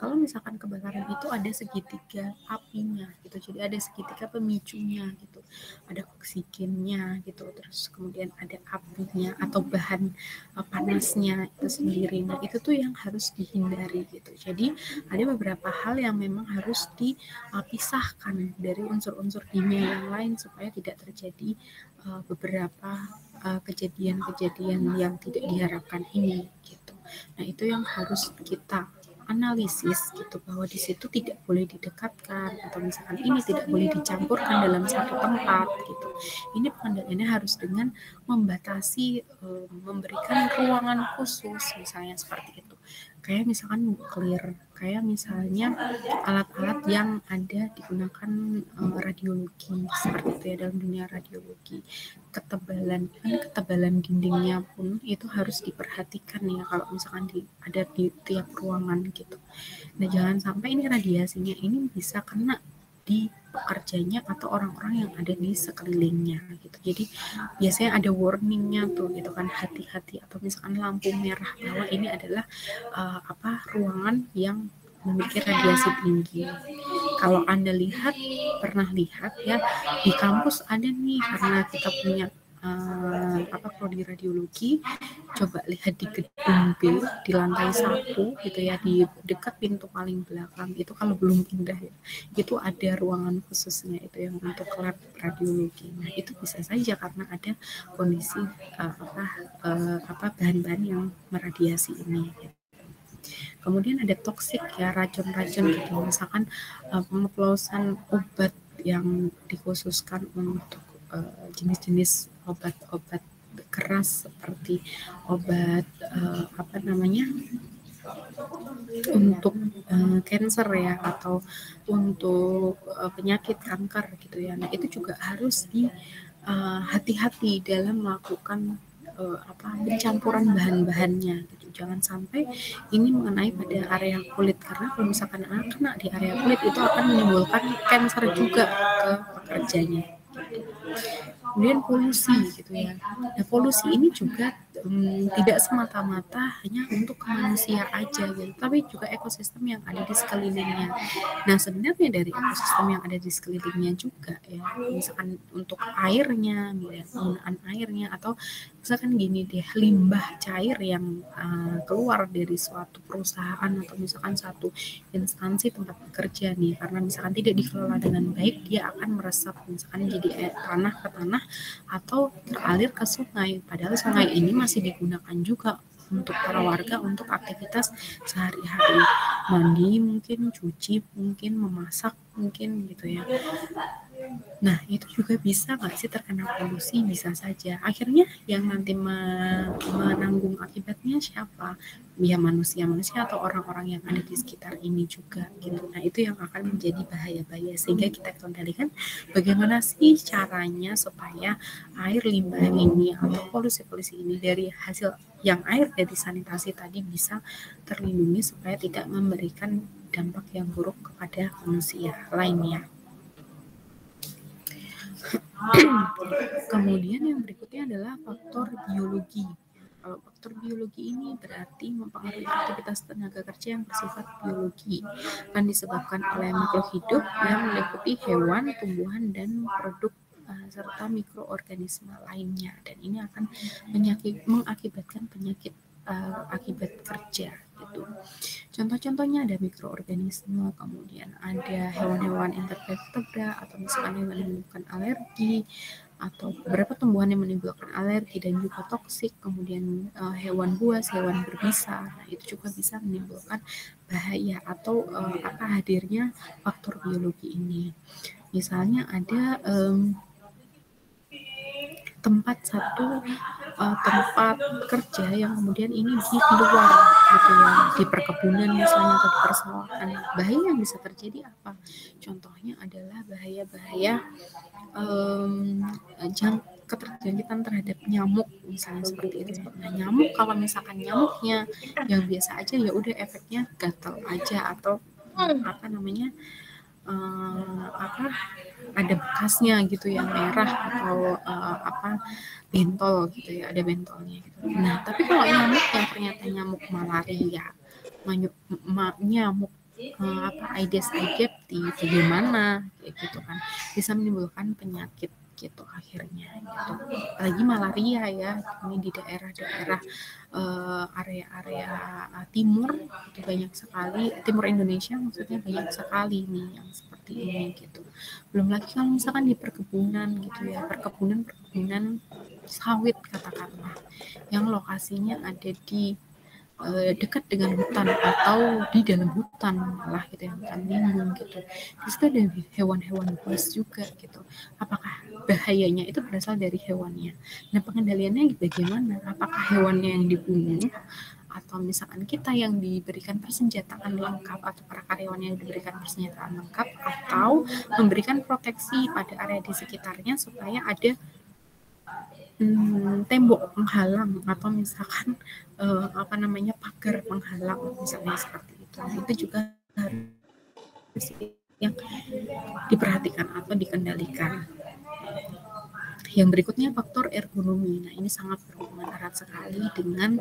kalau misalkan kebakaran itu ada segitiga apinya gitu, jadi ada segitiga pemicunya gitu, ada oksigennya gitu, terus kemudian ada apinya atau bahan panasnya itu sendiri. Nah, itu tuh yang harus dihindari gitu. Jadi ada beberapa hal yang memang harus dipisahkan dari unsur-unsur kimia yang lain supaya tidak terjadi beberapa kejadian-kejadian yang tidak diharapkan ini gitu. Nah, itu yang harus kita analisis gitu, bahwa di situ tidak boleh didekatkan atau misalkan ini tidak boleh dicampurkan dalam satu tempat gitu. Ini pengendaliannya harus dengan membatasi, memberikan ruangan khusus misalnya seperti itu. Kayak misalkan nuklir, kayak misalnya alat-alat yang ada digunakan radiologi seperti itu ya, dalam dunia radiologi. Ketebalan dindingnya pun itu harus diperhatikan ya kalau misalkan ada di tiap ruangan gitu. Nah, jangan sampai ini radiasinya ini bisa kena di pekerjanya atau orang-orang yang ada di sekelilingnya gitu. Jadi biasanya ada warningnya tuh gitu kan, hati-hati, atau misalkan lampu merah bahwa ini adalah ruangan yang memiliki radiasi tinggi. Kalau Anda pernah lihat ya di kampus ada nih, karena kita punya prodi radiologi, coba lihat di gedung B di lantai 1 gitu ya, di dekat pintu paling belakang itu, kalau belum pindah ya, itu ada ruangan khususnya itu yang untuk lab radiologi. Nah, itu bisa saja karena ada kondisi bahan-bahan yang meradiasi ini gitu. Kemudian ada toksik ya, racun-racun gitu, misalkan pengoplosan obat yang dikhususkan untuk jenis-jenis obat-obat keras seperti obat untuk cancer ya, atau untuk penyakit kanker gitu ya. Nah, itu juga harus hati-hati dalam melakukan pencampuran bahan-bahannya gitu. Jangan sampai ini mengenai pada area kulit, karena kalau misalkan kena di area kulit itu akan menimbulkan kanker juga ke pekerjanya. Kemudian polusi gitu ya. Nah, polusi ini juga tidak semata-mata hanya untuk manusia aja gitu, tapi juga ekosistem yang ada di sekelilingnya. Nah, sebenarnya dari ekosistem yang ada di sekelilingnya juga ya, misalkan untuk airnya, penggunaan airnya, atau misalkan gini deh, limbah cair yang keluar dari suatu perusahaan atau misalkan satu instansi tempat bekerja nih, karena misalkan tidak dikelola dengan baik, dia akan meresap misalkan jadi tanah ke tanah atau teralir ke sungai, padahal sungai ini masih digunakan juga untuk para warga untuk aktivitas sehari-hari, mandi mungkin, cuci mungkin, memasak mungkin gitu ya. Nah, itu juga bisa nggak sih terkena polusi? Bisa saja. Akhirnya yang nanti menanggung akibatnya siapa? Ya manusia-manusia atau orang-orang yang ada di sekitar ini juga gitu. Nah, itu yang akan menjadi bahaya-bahaya, sehingga kita kendalikan bagaimana sih caranya supaya air limbah ini atau polusi-polusi ini dari hasil yang air dari sanitasi tadi bisa terlindungi supaya tidak memberikan dampak yang buruk kepada manusia lainnya. Kemudian yang berikutnya adalah faktor biologi. Kalau faktor biologi ini berarti mempengaruhi aktivitas tenaga kerja yang bersifat biologi, akan disebabkan oleh makhluk hidup yang meliputi hewan, tumbuhan, dan produk serta mikroorganisme lainnya, dan ini akan mengakibatkan penyakit akibat kerja gitu. Contoh-contohnya ada mikroorganisme, kemudian ada hewan-hewan invertebrata atau misalkan hewan yang menimbulkan alergi, atau beberapa tumbuhan yang menimbulkan alergi dan juga toksik, kemudian hewan buas, hewan berbisa. Nah, itu juga bisa menimbulkan bahaya atau hadirnya faktor biologi ini. Misalnya ada tempat kerja yang kemudian ini di luar gitu ya, di perkebunan misalnya atau di persawahan. Bahaya yang bisa terjadi apa? Contohnya adalah bahaya-bahaya keterjangkitan terhadap nyamuk misalnya seperti itu. Nah, nyamuk kalau misalkan nyamuknya yang biasa aja ya udah efeknya gatal aja atau ada bekasnya gitu yang merah atau bentol gitu ya, ada bentolnya gitu. Nah, tapi kalau nyamuk yang ternyata nyamuk malaria, nyamuk Aedes aegypti, bagaimana kayak gitu kan, bisa menimbulkan penyakit gitu akhirnya gitu. Apalagi malaria ya, ini di daerah-daerah area-area timur itu banyak sekali, timur Indonesia maksudnya banyak sekali nih yang seperti ini gitu. Belum lagi kalau misalkan di perkebunan gitu ya, perkebunan sawit katakanlah, yang lokasinya ada di dekat dengan hutan atau di dalam hutan malah gitu ya, hutan lindung gitu. Di situ ada hewan-hewan buas juga gitu. Apakah bahayanya itu berasal dari hewannya? Nah, pengendaliannya bagaimana? Apakah hewannya yang dibunuh atau misalkan kita yang diberikan persenjataan lengkap atau para karyawan yang diberikan persenjataan lengkap, atau memberikan proteksi pada area di sekitarnya supaya ada tembok penghalang atau misalkan pagar penghalang misalnya seperti itu. Nah, itu juga harus yang diperhatikan atau dikendalikan. Yang berikutnya faktor ergonomi. Nah, ini sangat berhubungan erat sekali dengan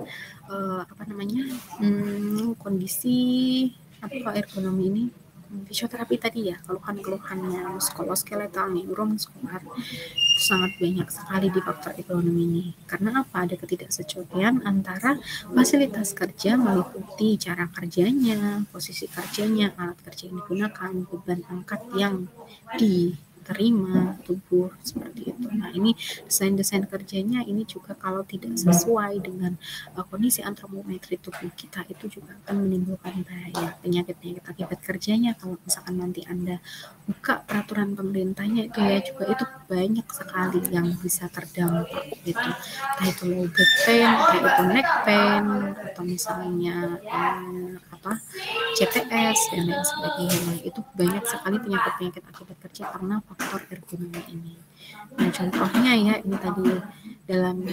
kondisi ergonomi ini. Fisioterapi tadi ya, keluhan-keluhannya muskuloskeletal, neuromuskular itu sangat banyak sekali di faktor ekonomi ini. Karena apa? Ada ketidaksesuaian antara fasilitas kerja meliputi cara kerjanya, posisi kerjanya, alat kerja yang digunakan, beban angkat yang diterima tubuh seperti itu. Nah, ini desain-desain kerjanya ini juga kalau tidak sesuai dengan kondisi antropometri tubuh kita, itu juga akan menimbulkan bahaya penyakit-penyakit akibat kerjanya. Kalau misalkan nanti Anda buka peraturan pemerintahnya itu ya, juga itu banyak sekali yang bisa terdampak gitu. Entah itu low back pain, entah itu neck pain, atau misalnya CTS dan lain sebagainya. Nah, itu banyak sekali penyakit-penyakit akibat kerja karena faktor ergonomi ini. Nah, contohnya ya ini tadi dalam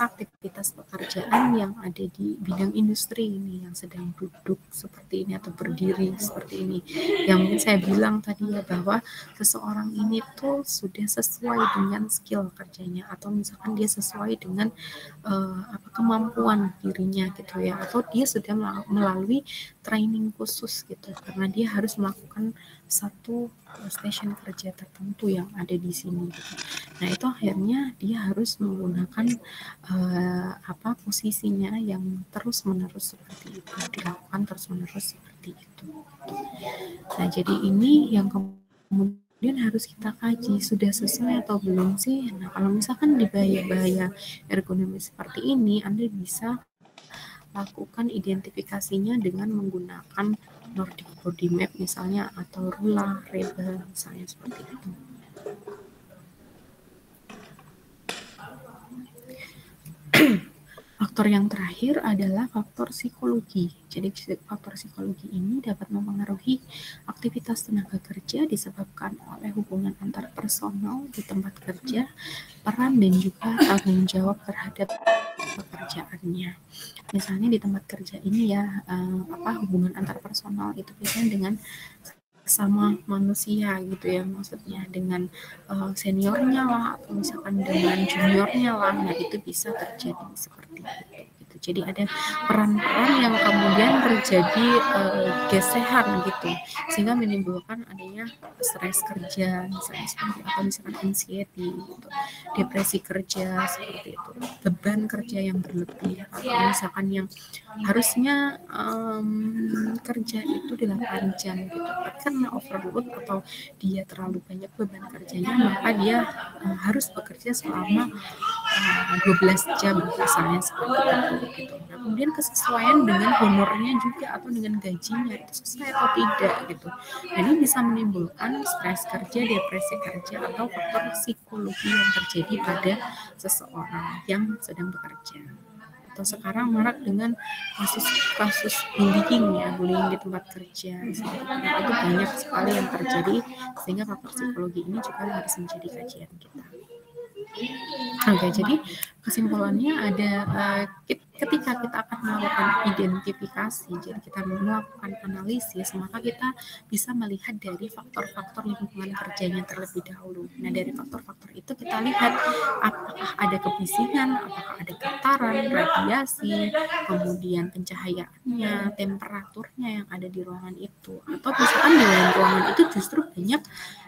aktivitas pekerjaan yang ada di bidang industri ini, yang sedang duduk seperti ini atau berdiri seperti ini. Yang mungkin saya bilang tadi ya, bahwa seseorang ini tuh sudah sesuai dengan skill kerjanya, atau misalkan dia sesuai dengan kemampuan dirinya gitu ya, atau dia sudah melalui training khusus gitu, karena dia harus melakukan satu station kerja tertentu yang ada di sini gitu. Nah itu akhirnya dia harus menggunakan posisinya yang terus menerus seperti itu, dilakukan terus menerus seperti itu. Nah jadi ini yang kemudian harus kita kaji, sudah sesuai atau belum sih. Nah kalau misalkan di bahaya-bahaya ergonomis seperti ini, Anda bisa lakukan identifikasinya dengan menggunakan Nordic Body Map misalnya, atau Rula, Reba misalnya, seperti itu. Faktor yang terakhir adalah faktor psikologi. Jadi faktor psikologi ini dapat mempengaruhi aktivitas tenaga kerja disebabkan oleh hubungan antar personal di tempat kerja, peran dan juga tanggung jawab terhadap pekerjaannya. Misalnya di tempat kerja ini ya, hubungan antar personal itu biasanya dengan sama manusia gitu ya, maksudnya dengan seniornya lah, atau misalkan dengan juniornya lah. Nah itu bisa terjadi seperti itu gitu. Jadi ada peran-peran yang kemudian terjadi gesehan gitu, sehingga menimbulkan adanya stres kerja misalnya, seperti atau misalkan anxiety gitu, depresi kerja seperti itu, beban kerja yang berlebih, atau misalkan yang harusnya kerja itu 8 jam gitu, karena overload atau dia terlalu banyak beban kerjanya, maka dia harus bekerja selama 12 jam misalnya, seperti itu gitu. Nah kemudian kesesuaian dengan honornya juga atau dengan gajinya itu sesuai atau tidak gitu. Nah ini bisa menimbulkan stres kerja, depresi kerja, atau faktor psikologi yang terjadi pada seseorang yang sedang bekerja. Atau sekarang marak dengan kasus bullying ya, bullying di tempat kerja. Nah, itu banyak sekali yang terjadi, sehingga faktor psikologi ini juga harus menjadi kajian kita. Oke, jadi kesimpulannya ada ketika kita akan melakukan identifikasi, jadi kita melakukan analisis, maka kita bisa melihat dari faktor-faktor lingkungan kerjanya terlebih dahulu. Nah dari faktor-faktor itu kita lihat apakah ada kebisingan, apakah ada getaran, radiasi, kemudian pencahayaannya, temperaturnya yang ada di ruangan itu, atau misalkan di dalam ruangan itu justru banyak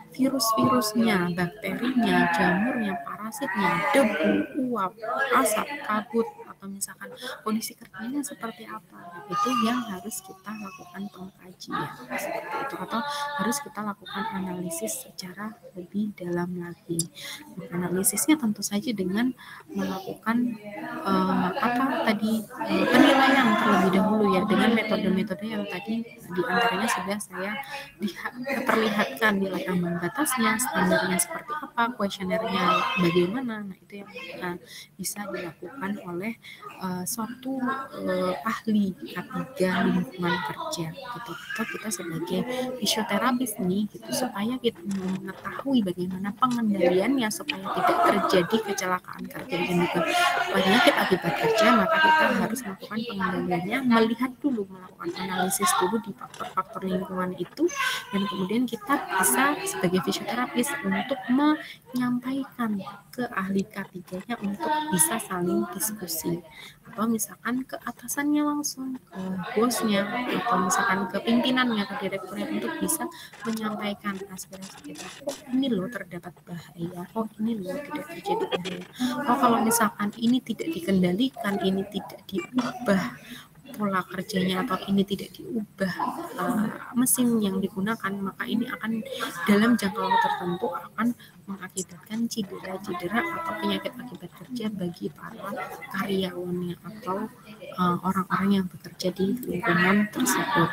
virus-virusnya, bakterinya, jamurnya, parasitnya, debu, uap, asap, kabut, atau misalkan kondisi kerjanya seperti apa. Nah, itu yang harus kita lakukan pengkajian seperti itu, atau harus kita lakukan analisis secara lebih dalam lagi. Analisisnya tentu saja dengan melakukan penilaian terlebih dahulu ya, dengan metode-metode yang tadi diantaranya sudah saya perlihatkan, nilai ambang batasnya, standarnya seperti apa, kuesionernya bagaimana. Nah itu yang bisa dilakukan oleh suatu ahli K3 lingkungan kerja gitu, atau kita sebagai fisioterapis nih gitu, supaya kita mengetahui bagaimana pengendaliannya supaya tidak terjadi kecelakaan kerja dan juga penyakit akibat kerja. Maka kita harus melakukan pengendaliannya, melihat dulu, melakukan analisis dulu di faktor-faktor lingkungan itu, dan kemudian kita bisa sebagai fisioterapis untuk menyampaikan ke ahli K3-nya untuk bisa saling diskusi, atau misalkan ke atasannya langsung, ke bosnya, atau misalkan ke pimpinannya, ke direkturnya, untuk bisa menyampaikan aspirasi kita. Oh ini loh terdapat bahaya, oh ini loh tidak terjadi bahaya, oh kalau misalkan ini tidak dikendalikan, ini tidak diubah pola kerjanya, atau ini tidak diubah mesin yang digunakan, maka ini akan dalam jangka waktu tertentu akan mengakibatkan cedera-cedera atau penyakit akibat kerja bagi para karyawannya atau orang-orang yang bekerja di lingkungan tersebut.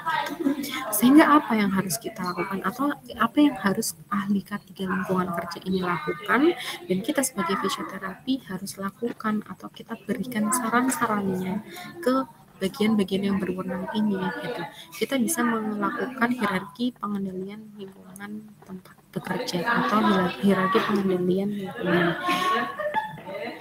Sehingga apa yang harus kita lakukan, atau apa yang harus ahli K3 lingkungan kerja ini lakukan, dan kita sebagai fisioterapi harus lakukan atau kita berikan saran-sarannya ke bagian-bagian yang berwenang ini gitu. Kita bisa melakukan hierarki pengendalian lingkungan tempat bekerja, atau hierarki pengendalian lingkungan.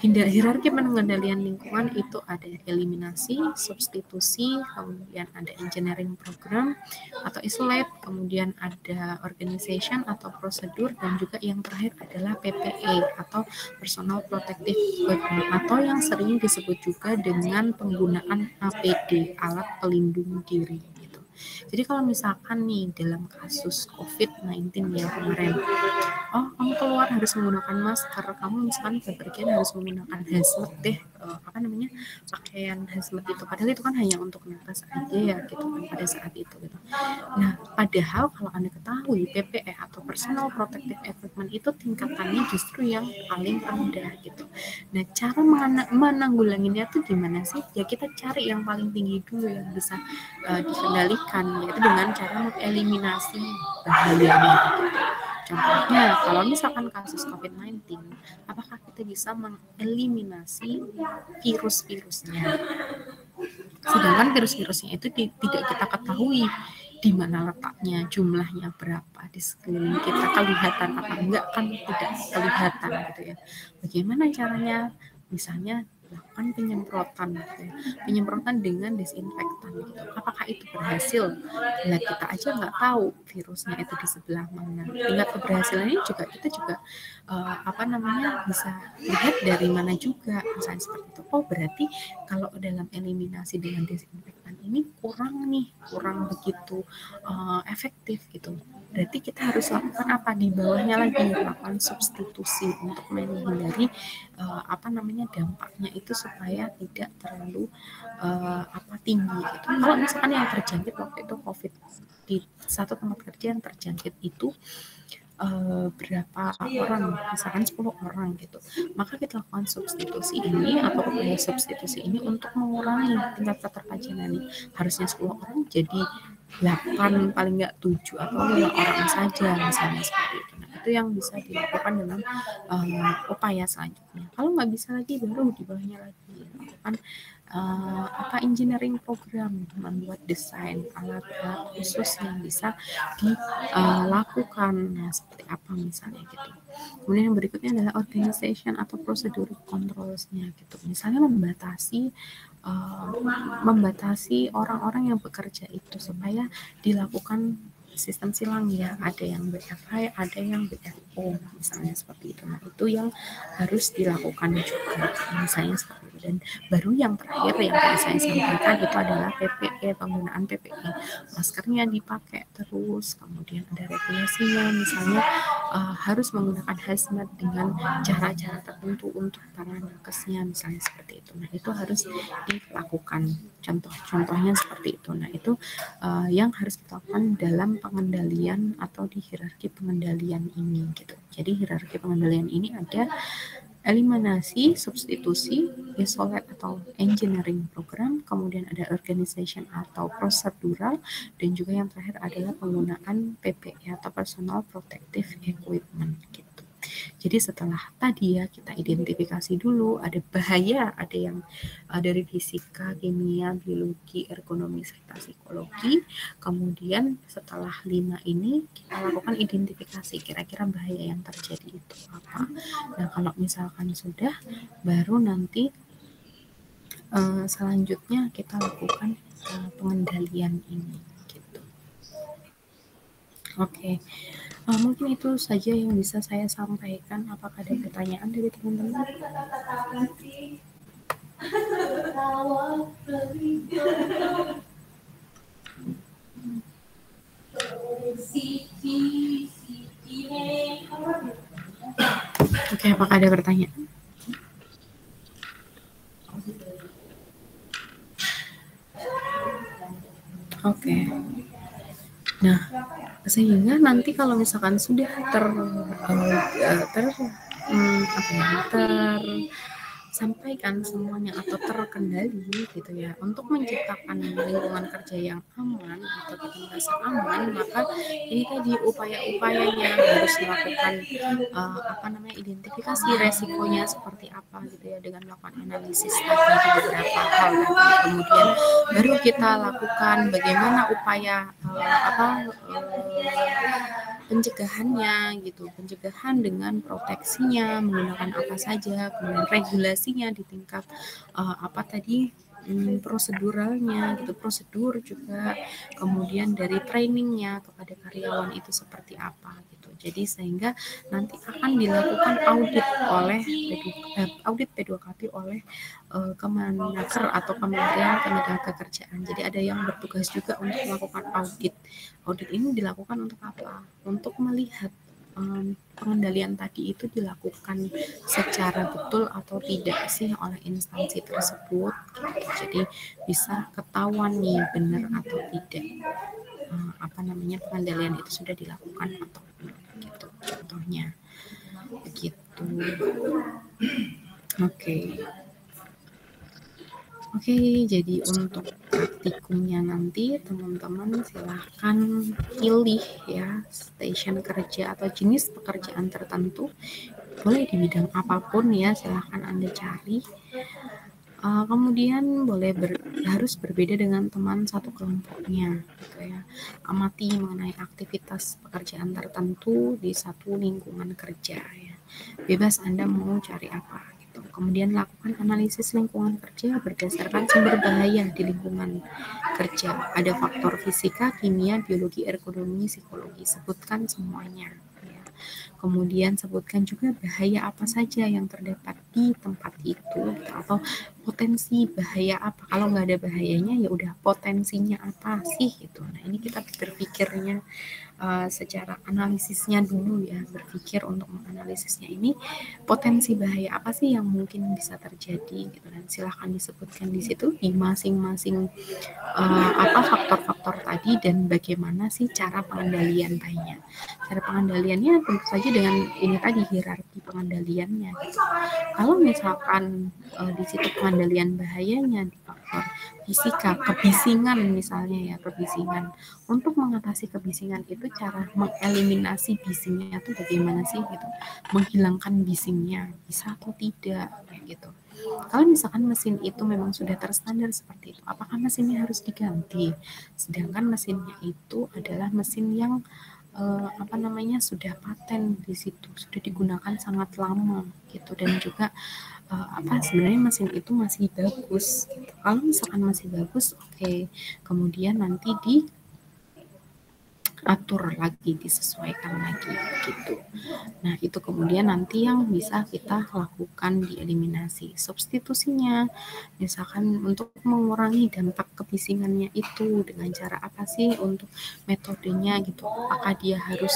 Hierarki pengendalian lingkungan itu ada eliminasi, substitusi, kemudian ada engineering program atau isolate, kemudian ada organization atau prosedur, dan juga yang terakhir adalah PPE atau personal protective equipment, atau yang sering disebut juga dengan penggunaan APD, alat pelindung diri gitu. Jadi kalau misalkan nih dalam kasus COVID-19 ya kemarin, oh kamu keluar harus menggunakan masker, kamu misalkan bepergian harus menggunakan hazmat deh, apa namanya, pakaian hazmat itu, padahal itu kan hanya untuk nafas aja ya gitu kan pada saat itu gitu. Nah padahal kalau Anda ketahui PPE atau personal protective equipment itu tingkatannya justru yang paling rendah gitu. Nah cara menanggulanginya tuh gimana sih? Ya kita cari yang paling tinggi dulu yang bisa dikendalikan, yaitu dengan cara mengeliminasi bahayanya gitu. Contohnya, kalau misalkan kasus COVID-19, apakah kita bisa mengeliminasi virus-virusnya? Sedangkan virus-virusnya itu tidak kita ketahui di mana letaknya, jumlahnya berapa, di sekeliling kita kelihatan apa enggak kan tidak kelihatan gitu ya. Bagaimana caranya? Misalnya lakukan penyemprotan gitu ya. Penyemprotan dengan disinfektan gitu. Apakah itu berhasil? Nah, kita aja nggak tahu virusnya itu di sebelah mana. Tingkat keberhasilannya juga kita juga bisa lihat dari mana juga, misalnya seperti itu. Oh berarti kalau dalam eliminasi dengan disinfektan ini kurang begitu efektif gitu. Berarti kita harus lakukan apa di bawahnya lagi, lakukan substitusi untuk menghindari dampaknya itu supaya tidak terlalu tinggi gitu. Kalau misalkan yang terjangkit waktu itu COVID di satu tempat kerja yang terjangkit itu berapa orang, misalkan 10 orang gitu, maka kita lakukan substitusi ini atau upaya substitusi ini untuk mengurangi tingkat keterpajanan ini. Harusnya 10 orang jadi 8, paling nggak 7 atau 5 orang saja misalnya seperti itu. Nah, itu yang bisa dilakukan dengan upaya selanjutnya. Kalau nggak bisa lagi, baru di bawahnya lagi lakukan engineering program, membuat desain alat-alat khusus yang bisa dilakukan. Nah, seperti apa misalnya gitu. Kemudian yang berikutnya adalah organization atau prosedur controls-nya gitu. Misalnya membatasi orang-orang yang bekerja itu supaya dilakukan sistem silang ya, ada yang BFH, ada yang BFO misalnya seperti itu. Nah itu yang harus dilakukan juga misalnya seperti itu. Dan baru yang terakhir yang tadi saya sampaikan itu adalah PPE, penggunaan PPE, maskernya dipakai terus, kemudian ada regulasinya, misalnya harus menggunakan hazmat dengan cara-cara tertentu untuk para nakesnya misalnya seperti itu. Nah itu harus dilakukan, contohnya seperti itu. Nah itu yang harus dilakukan dalam pengendalian atau di hierarki pengendalian ini gitu. Jadi hierarki pengendalian ini ada eliminasi, substitusi, isolate atau engineering program, kemudian ada organization atau prosedural, dan juga yang terakhir adalah penggunaan PPE atau personal protective equipment gitu. Jadi setelah tadi ya kita identifikasi dulu ada bahaya, ada yang dari fisika, kimia, biologi, ergonomi, serta psikologi. Kemudian setelah 5 ini kita lakukan identifikasi kira-kira bahaya yang terjadi itu apa. Nah kalau misalkan sudah, baru nanti selanjutnya kita lakukan pengendalian ini gitu. Oke. Mungkin itu saja yang bisa saya sampaikan. Apakah ada pertanyaan dari teman-teman? Oke, apakah ada pertanyaan? Oke. Nah, sehingga nanti kalau misalkan sudah tersampaikan semuanya atau terkendali gitu ya, untuk menciptakan lingkungan kerja yang aman atau kita merasa aman, maka ini tadi upaya-upayanya harus melakukan identifikasi resikonya seperti apa gitu ya, dengan melakukan analisis tadi di beberapa hal tadi. Kemudian baru kita lakukan bagaimana upaya pencegahannya gitu, pencegahan dengan proteksinya menggunakan apa saja, kemudian regulasinya di tingkat proseduralnya gitu, prosedur juga, kemudian dari trainingnya kepada karyawan itu seperti apa gitu. Jadi sehingga nanti akan dilakukan audit P2KP oleh Kemenaker atau Kementerian Ketenagakerjaan. Jadi ada yang bertugas juga untuk melakukan audit. Audit ini dilakukan untuk apa? Untuk melihat pengendalian tadi itu dilakukan secara betul atau tidak sih oleh instansi tersebut. Jadi bisa ketahuan nih benar atau tidak pengendalian itu sudah dilakukan atau belum gitu. Contohnya begitu. Oke, jadi untuk praktikumnya nanti teman-teman silahkan pilih ya stasiun kerja atau jenis pekerjaan tertentu, boleh di bidang apapun ya, silahkan Anda cari. Kemudian harus berbeda dengan teman satu kelompoknya gitu ya. Amati mengenai aktivitas pekerjaan tertentu di satu lingkungan kerja ya. Bebas Anda mau cari apa. Kemudian lakukan analisis lingkungan kerja berdasarkan sumber bahaya di lingkungan kerja. Ada faktor fisika, kimia, biologi, ergonomi, psikologi. Sebutkan semuanya. Ya. Kemudian sebutkan juga bahaya apa saja yang terdapat di tempat itu, atau potensi bahaya apa. Kalau nggak ada bahayanya ya udah potensinya apa sih gitu. Nah ini kita berpikirnya secara analisisnya dulu ya, berpikir untuk menganalisisnya ini potensi bahaya apa sih yang mungkin bisa terjadi gitu, dan silahkan disebutkan di situ di masing-masing faktor-faktor tadi dan bagaimana sih cara pengendalian bahayanya. Cara pengendaliannya tentu saja dengan ini tadi, hierarki pengendaliannya gitu. Kalau misalkan di situ pengendalian bahayanya di faktor fisika, kebisingan misalnya ya, kebisingan. Untuk mengatasi kebisingan itu cara mengeliminasi bisingnya itu bagaimana sih gitu, menghilangkan bisingnya bisa atau tidak kayak gitu. Kalau misalkan mesin itu memang sudah terstandar seperti itu, apakah mesinnya harus diganti? Sedangkan mesinnya itu adalah mesin yang sudah paten di situ, sudah digunakan sangat lama gitu, dan juga sebenarnya mesin itu masih bagus gitu. Kalau misalkan masih bagus, oke. Kemudian nanti diatur lagi, disesuaikan lagi gitu. Nah itu kemudian nanti yang bisa kita lakukan dieliminasi. Substitusinya misalkan untuk mengurangi dampak kebisingannya itu dengan cara apa sih untuk metodenya gitu, apakah dia harus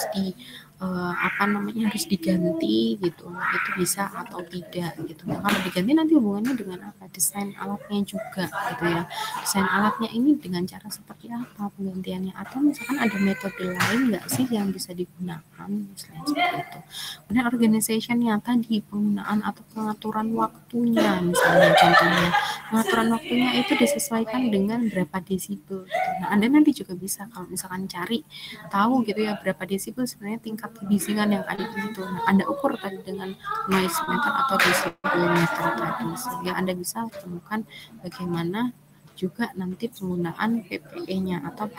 harus diganti gitu, itu bisa atau tidak gitu. Nah, kalau diganti nanti hubungannya dengan apa, desain alatnya juga gitu ya, desain alatnya ini dengan cara seperti apa penggantiannya, atau misalkan ada metode lain nggak sih yang bisa digunakan misalnya seperti itu. Kemudian organizationnya tadi, penggunaan atau pengaturan waktunya, misalnya contohnya pengaturan waktunya itu disesuaikan dengan berapa desibel gitu. Nah Anda nanti juga bisa kalau misalkan cari tahu gitu ya berapa desibel sebenarnya tingkat kebisingan yang ada di situ. Nah, Anda ukur tadi dengan noise meter atau decibel meter tadi, sehingga Anda bisa temukan bagaimana juga nanti penggunaan PPE-nya atau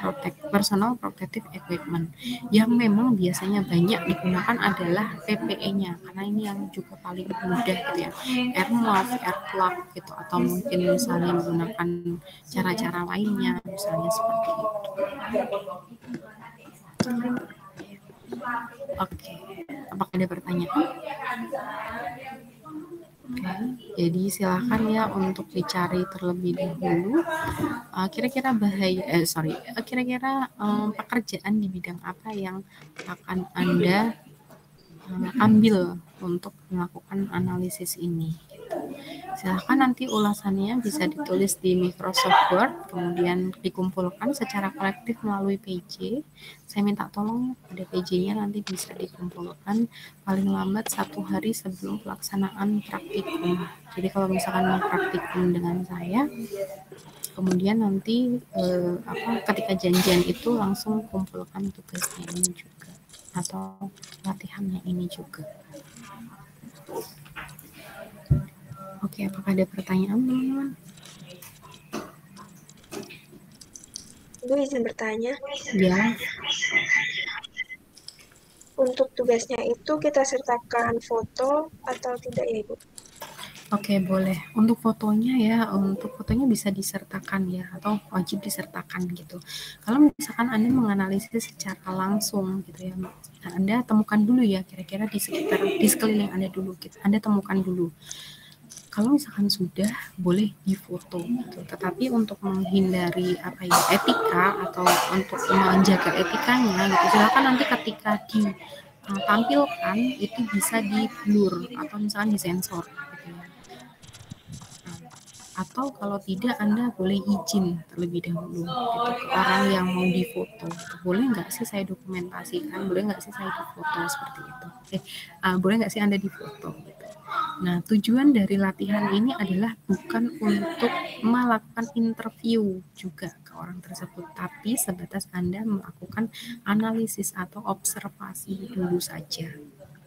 personal protective equipment, yang memang biasanya banyak digunakan adalah PPE-nya karena ini yang juga paling mudah gitu ya, air muff, air plug gitu, atau mungkin misalnya menggunakan cara-cara lainnya misalnya seperti itu. Oke, apakah ada pertanyaan? Oke, jadi silakan ya untuk dicari terlebih dahulu kira-kira pekerjaan di bidang apa yang akan Anda ambil untuk melakukan analisis ini. Silahkan nanti ulasannya bisa ditulis di Microsoft Word, kemudian dikumpulkan secara kolektif melalui PJ. Saya minta tolong pada PJ-nya nanti bisa dikumpulkan paling lambat 1 hari sebelum pelaksanaan praktikum. Jadi kalau misalkan mau praktikum dengan saya, kemudian nanti ketika janjian itu langsung kumpulkan tugasnya ini juga atau latihannya ini juga. Oke, apakah ada pertanyaan teman-teman? Gue izin bertanya. Ya. untuk tugasnya itu kita sertakan foto atau tidak ya Ibu? Oke, boleh. Untuk fotonya bisa disertakan ya, atau wajib disertakan gitu. Kalau misalkan Anda menganalisis secara langsung gitu ya, Anda temukan dulu ya, kira-kira di sekeliling Anda dulu gitu. Anda temukan dulu. Kalau misalkan sudah, boleh difoto gitu. Tetapi untuk menghindari etika atau untuk menjaga etikanya gitu, silakan nanti ketika ditampilkan itu bisa di blur atau misalkan disensor gitu ya. Atau kalau tidak Anda boleh izin terlebih dahulu gitu ke orang yang mau difoto. Boleh nggak sih saya dokumentasikan? Boleh nggak sih saya difoto seperti itu? Boleh nggak sih Anda difoto? Gitu. Nah, tujuan dari latihan ini adalah bukan untuk melakukan interview juga ke orang tersebut, tapi sebatas Anda melakukan analisis atau observasi dulu saja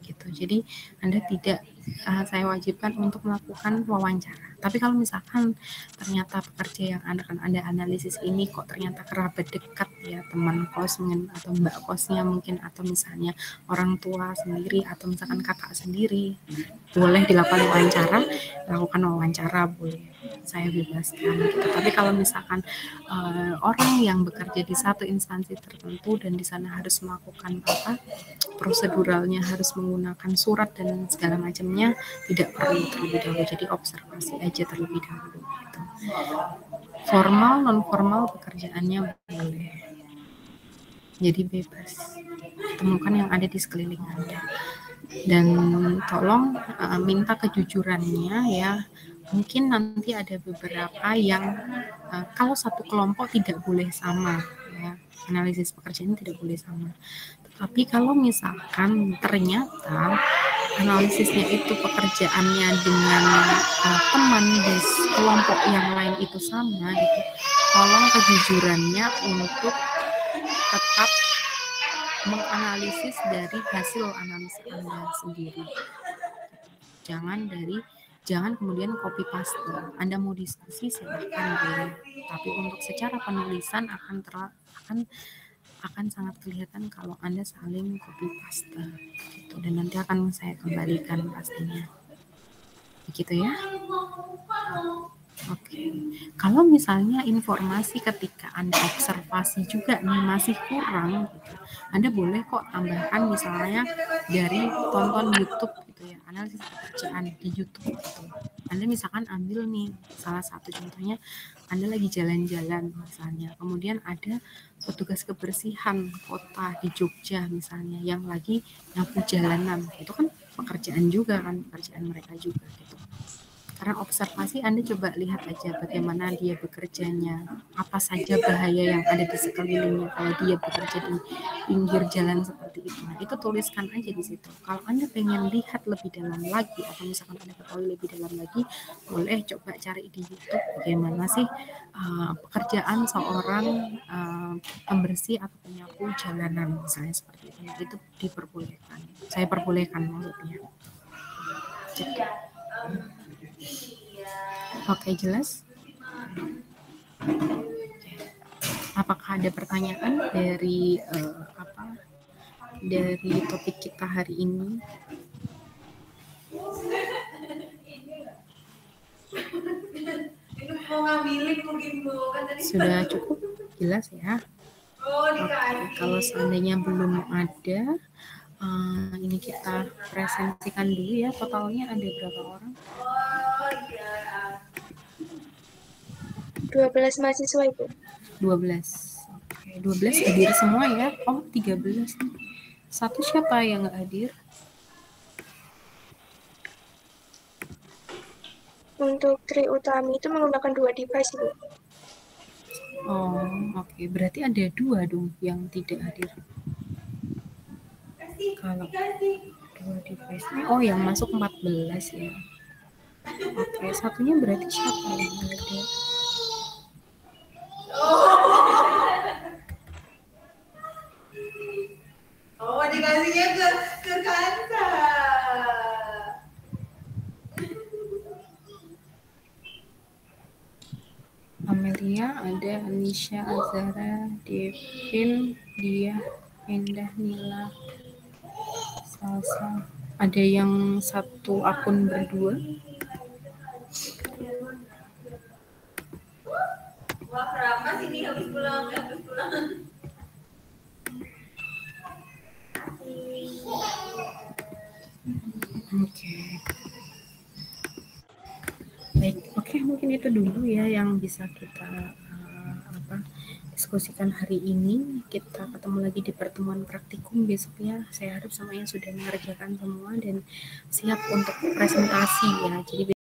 gitu. Jadi Anda tidak saya wajibkan untuk melakukan wawancara. Tapi kalau misalkan ternyata pekerja yang akan Anda analisis ini kok ternyata kerabat dekat ya, teman kos atau mbak kosnya mungkin, atau misalnya orang tua sendiri atau misalkan kakak sendiri, boleh dilakukan wawancara, lakukan wawancara boleh. Saya bebaskan gitu. Tapi kalau misalkan orang yang bekerja di satu instansi tertentu dan di sana harus melakukan proseduralnya, harus menggunakan surat dan segala macamnya, tidak perlu terlebih dahulu. Jadi observasi aja terlebih dahulu gitu. Formal non formal pekerjaannya boleh. Jadi bebas. Temukan yang ada di sekeliling Anda. Dan tolong minta kejujurannya ya. Mungkin nanti ada beberapa yang kalau satu kelompok tidak boleh sama ya. Analisis pekerjaan tidak boleh sama. Tapi kalau misalkan ternyata analisisnya itu pekerjaannya dengan teman di kelompok yang lain itu sama gitu, tolong kejujurannya untuk tetap menganalisis dari hasil analisa Anda sendiri. Jangan kemudian copy paste. Anda mau diskusi silahkan boleh, tapi untuk secara penulisan akan sangat kelihatan kalau Anda saling copy paste gitu, dan nanti akan saya kembalikan pastinya. Begitu ya. Oke. Kalau misalnya informasi ketika Anda observasi juga nih masih kurang gitu, Anda boleh kok tambahkan misalnya dari tonton YouTube gitu ya, analisis pekerjaan di YouTube gitu. Anda misalkan ambil nih salah satu contohnya, Anda lagi jalan-jalan misalnya, kemudian ada petugas kebersihan kota di Jogja misalnya yang lagi nyapu jalanan, itu kan pekerjaan juga kan, pekerjaan mereka juga gitu. Karena observasi Anda coba lihat aja bagaimana dia bekerjanya, apa saja bahaya yang ada di sekelilingnya kalau dia bekerja di pinggir jalan seperti itu. Nah, itu tuliskan aja di situ. Kalau Anda pengen lihat lebih dalam lagi atau misalkan Anda ketahui lebih dalam lagi, boleh coba cari di YouTube bagaimana sih pekerjaan seorang pembersih atau penyapu jalanan misalnya seperti itu. Nah, itu diperbolehkan. Saya perbolehkan maksudnya. Jadi, oke, jelas? Apakah ada pertanyaan dari dari topik kita hari ini? Sudah cukup jelas ya? Oke, kalau seandainya belum ada, ini kita presentasikan dulu ya, totalnya ada berapa orang? 12 mahasiswa Ibu. 12. Oke, 12 hadir semua ya? Oh, 13. Satu siapa yang nggak hadir? Untuk Tri Utami itu menggunakan 2 device Ibu. Oh, oke. Berarti ada 2 dong yang tidak hadir. Kalau 2 device. Oh, yang masuk 14 ya. Oke, satunya berarti siapa yang ada? Oh, dikasihnya ke Kansa. Amelia, ada Anisha, Azara, Devin, Dia, Endah, Nila. Salsa. Ada yang satu akun berdua. Wah, kenapa sih nih habis pulang? Oke. Baik, oke, mungkin itu dulu ya yang bisa kita diskusikan hari ini. Kita ketemu lagi di pertemuan praktikum besok ya. Saya harap semuanya sudah mengerjakan semua dan siap untuk presentasi ya. Jadi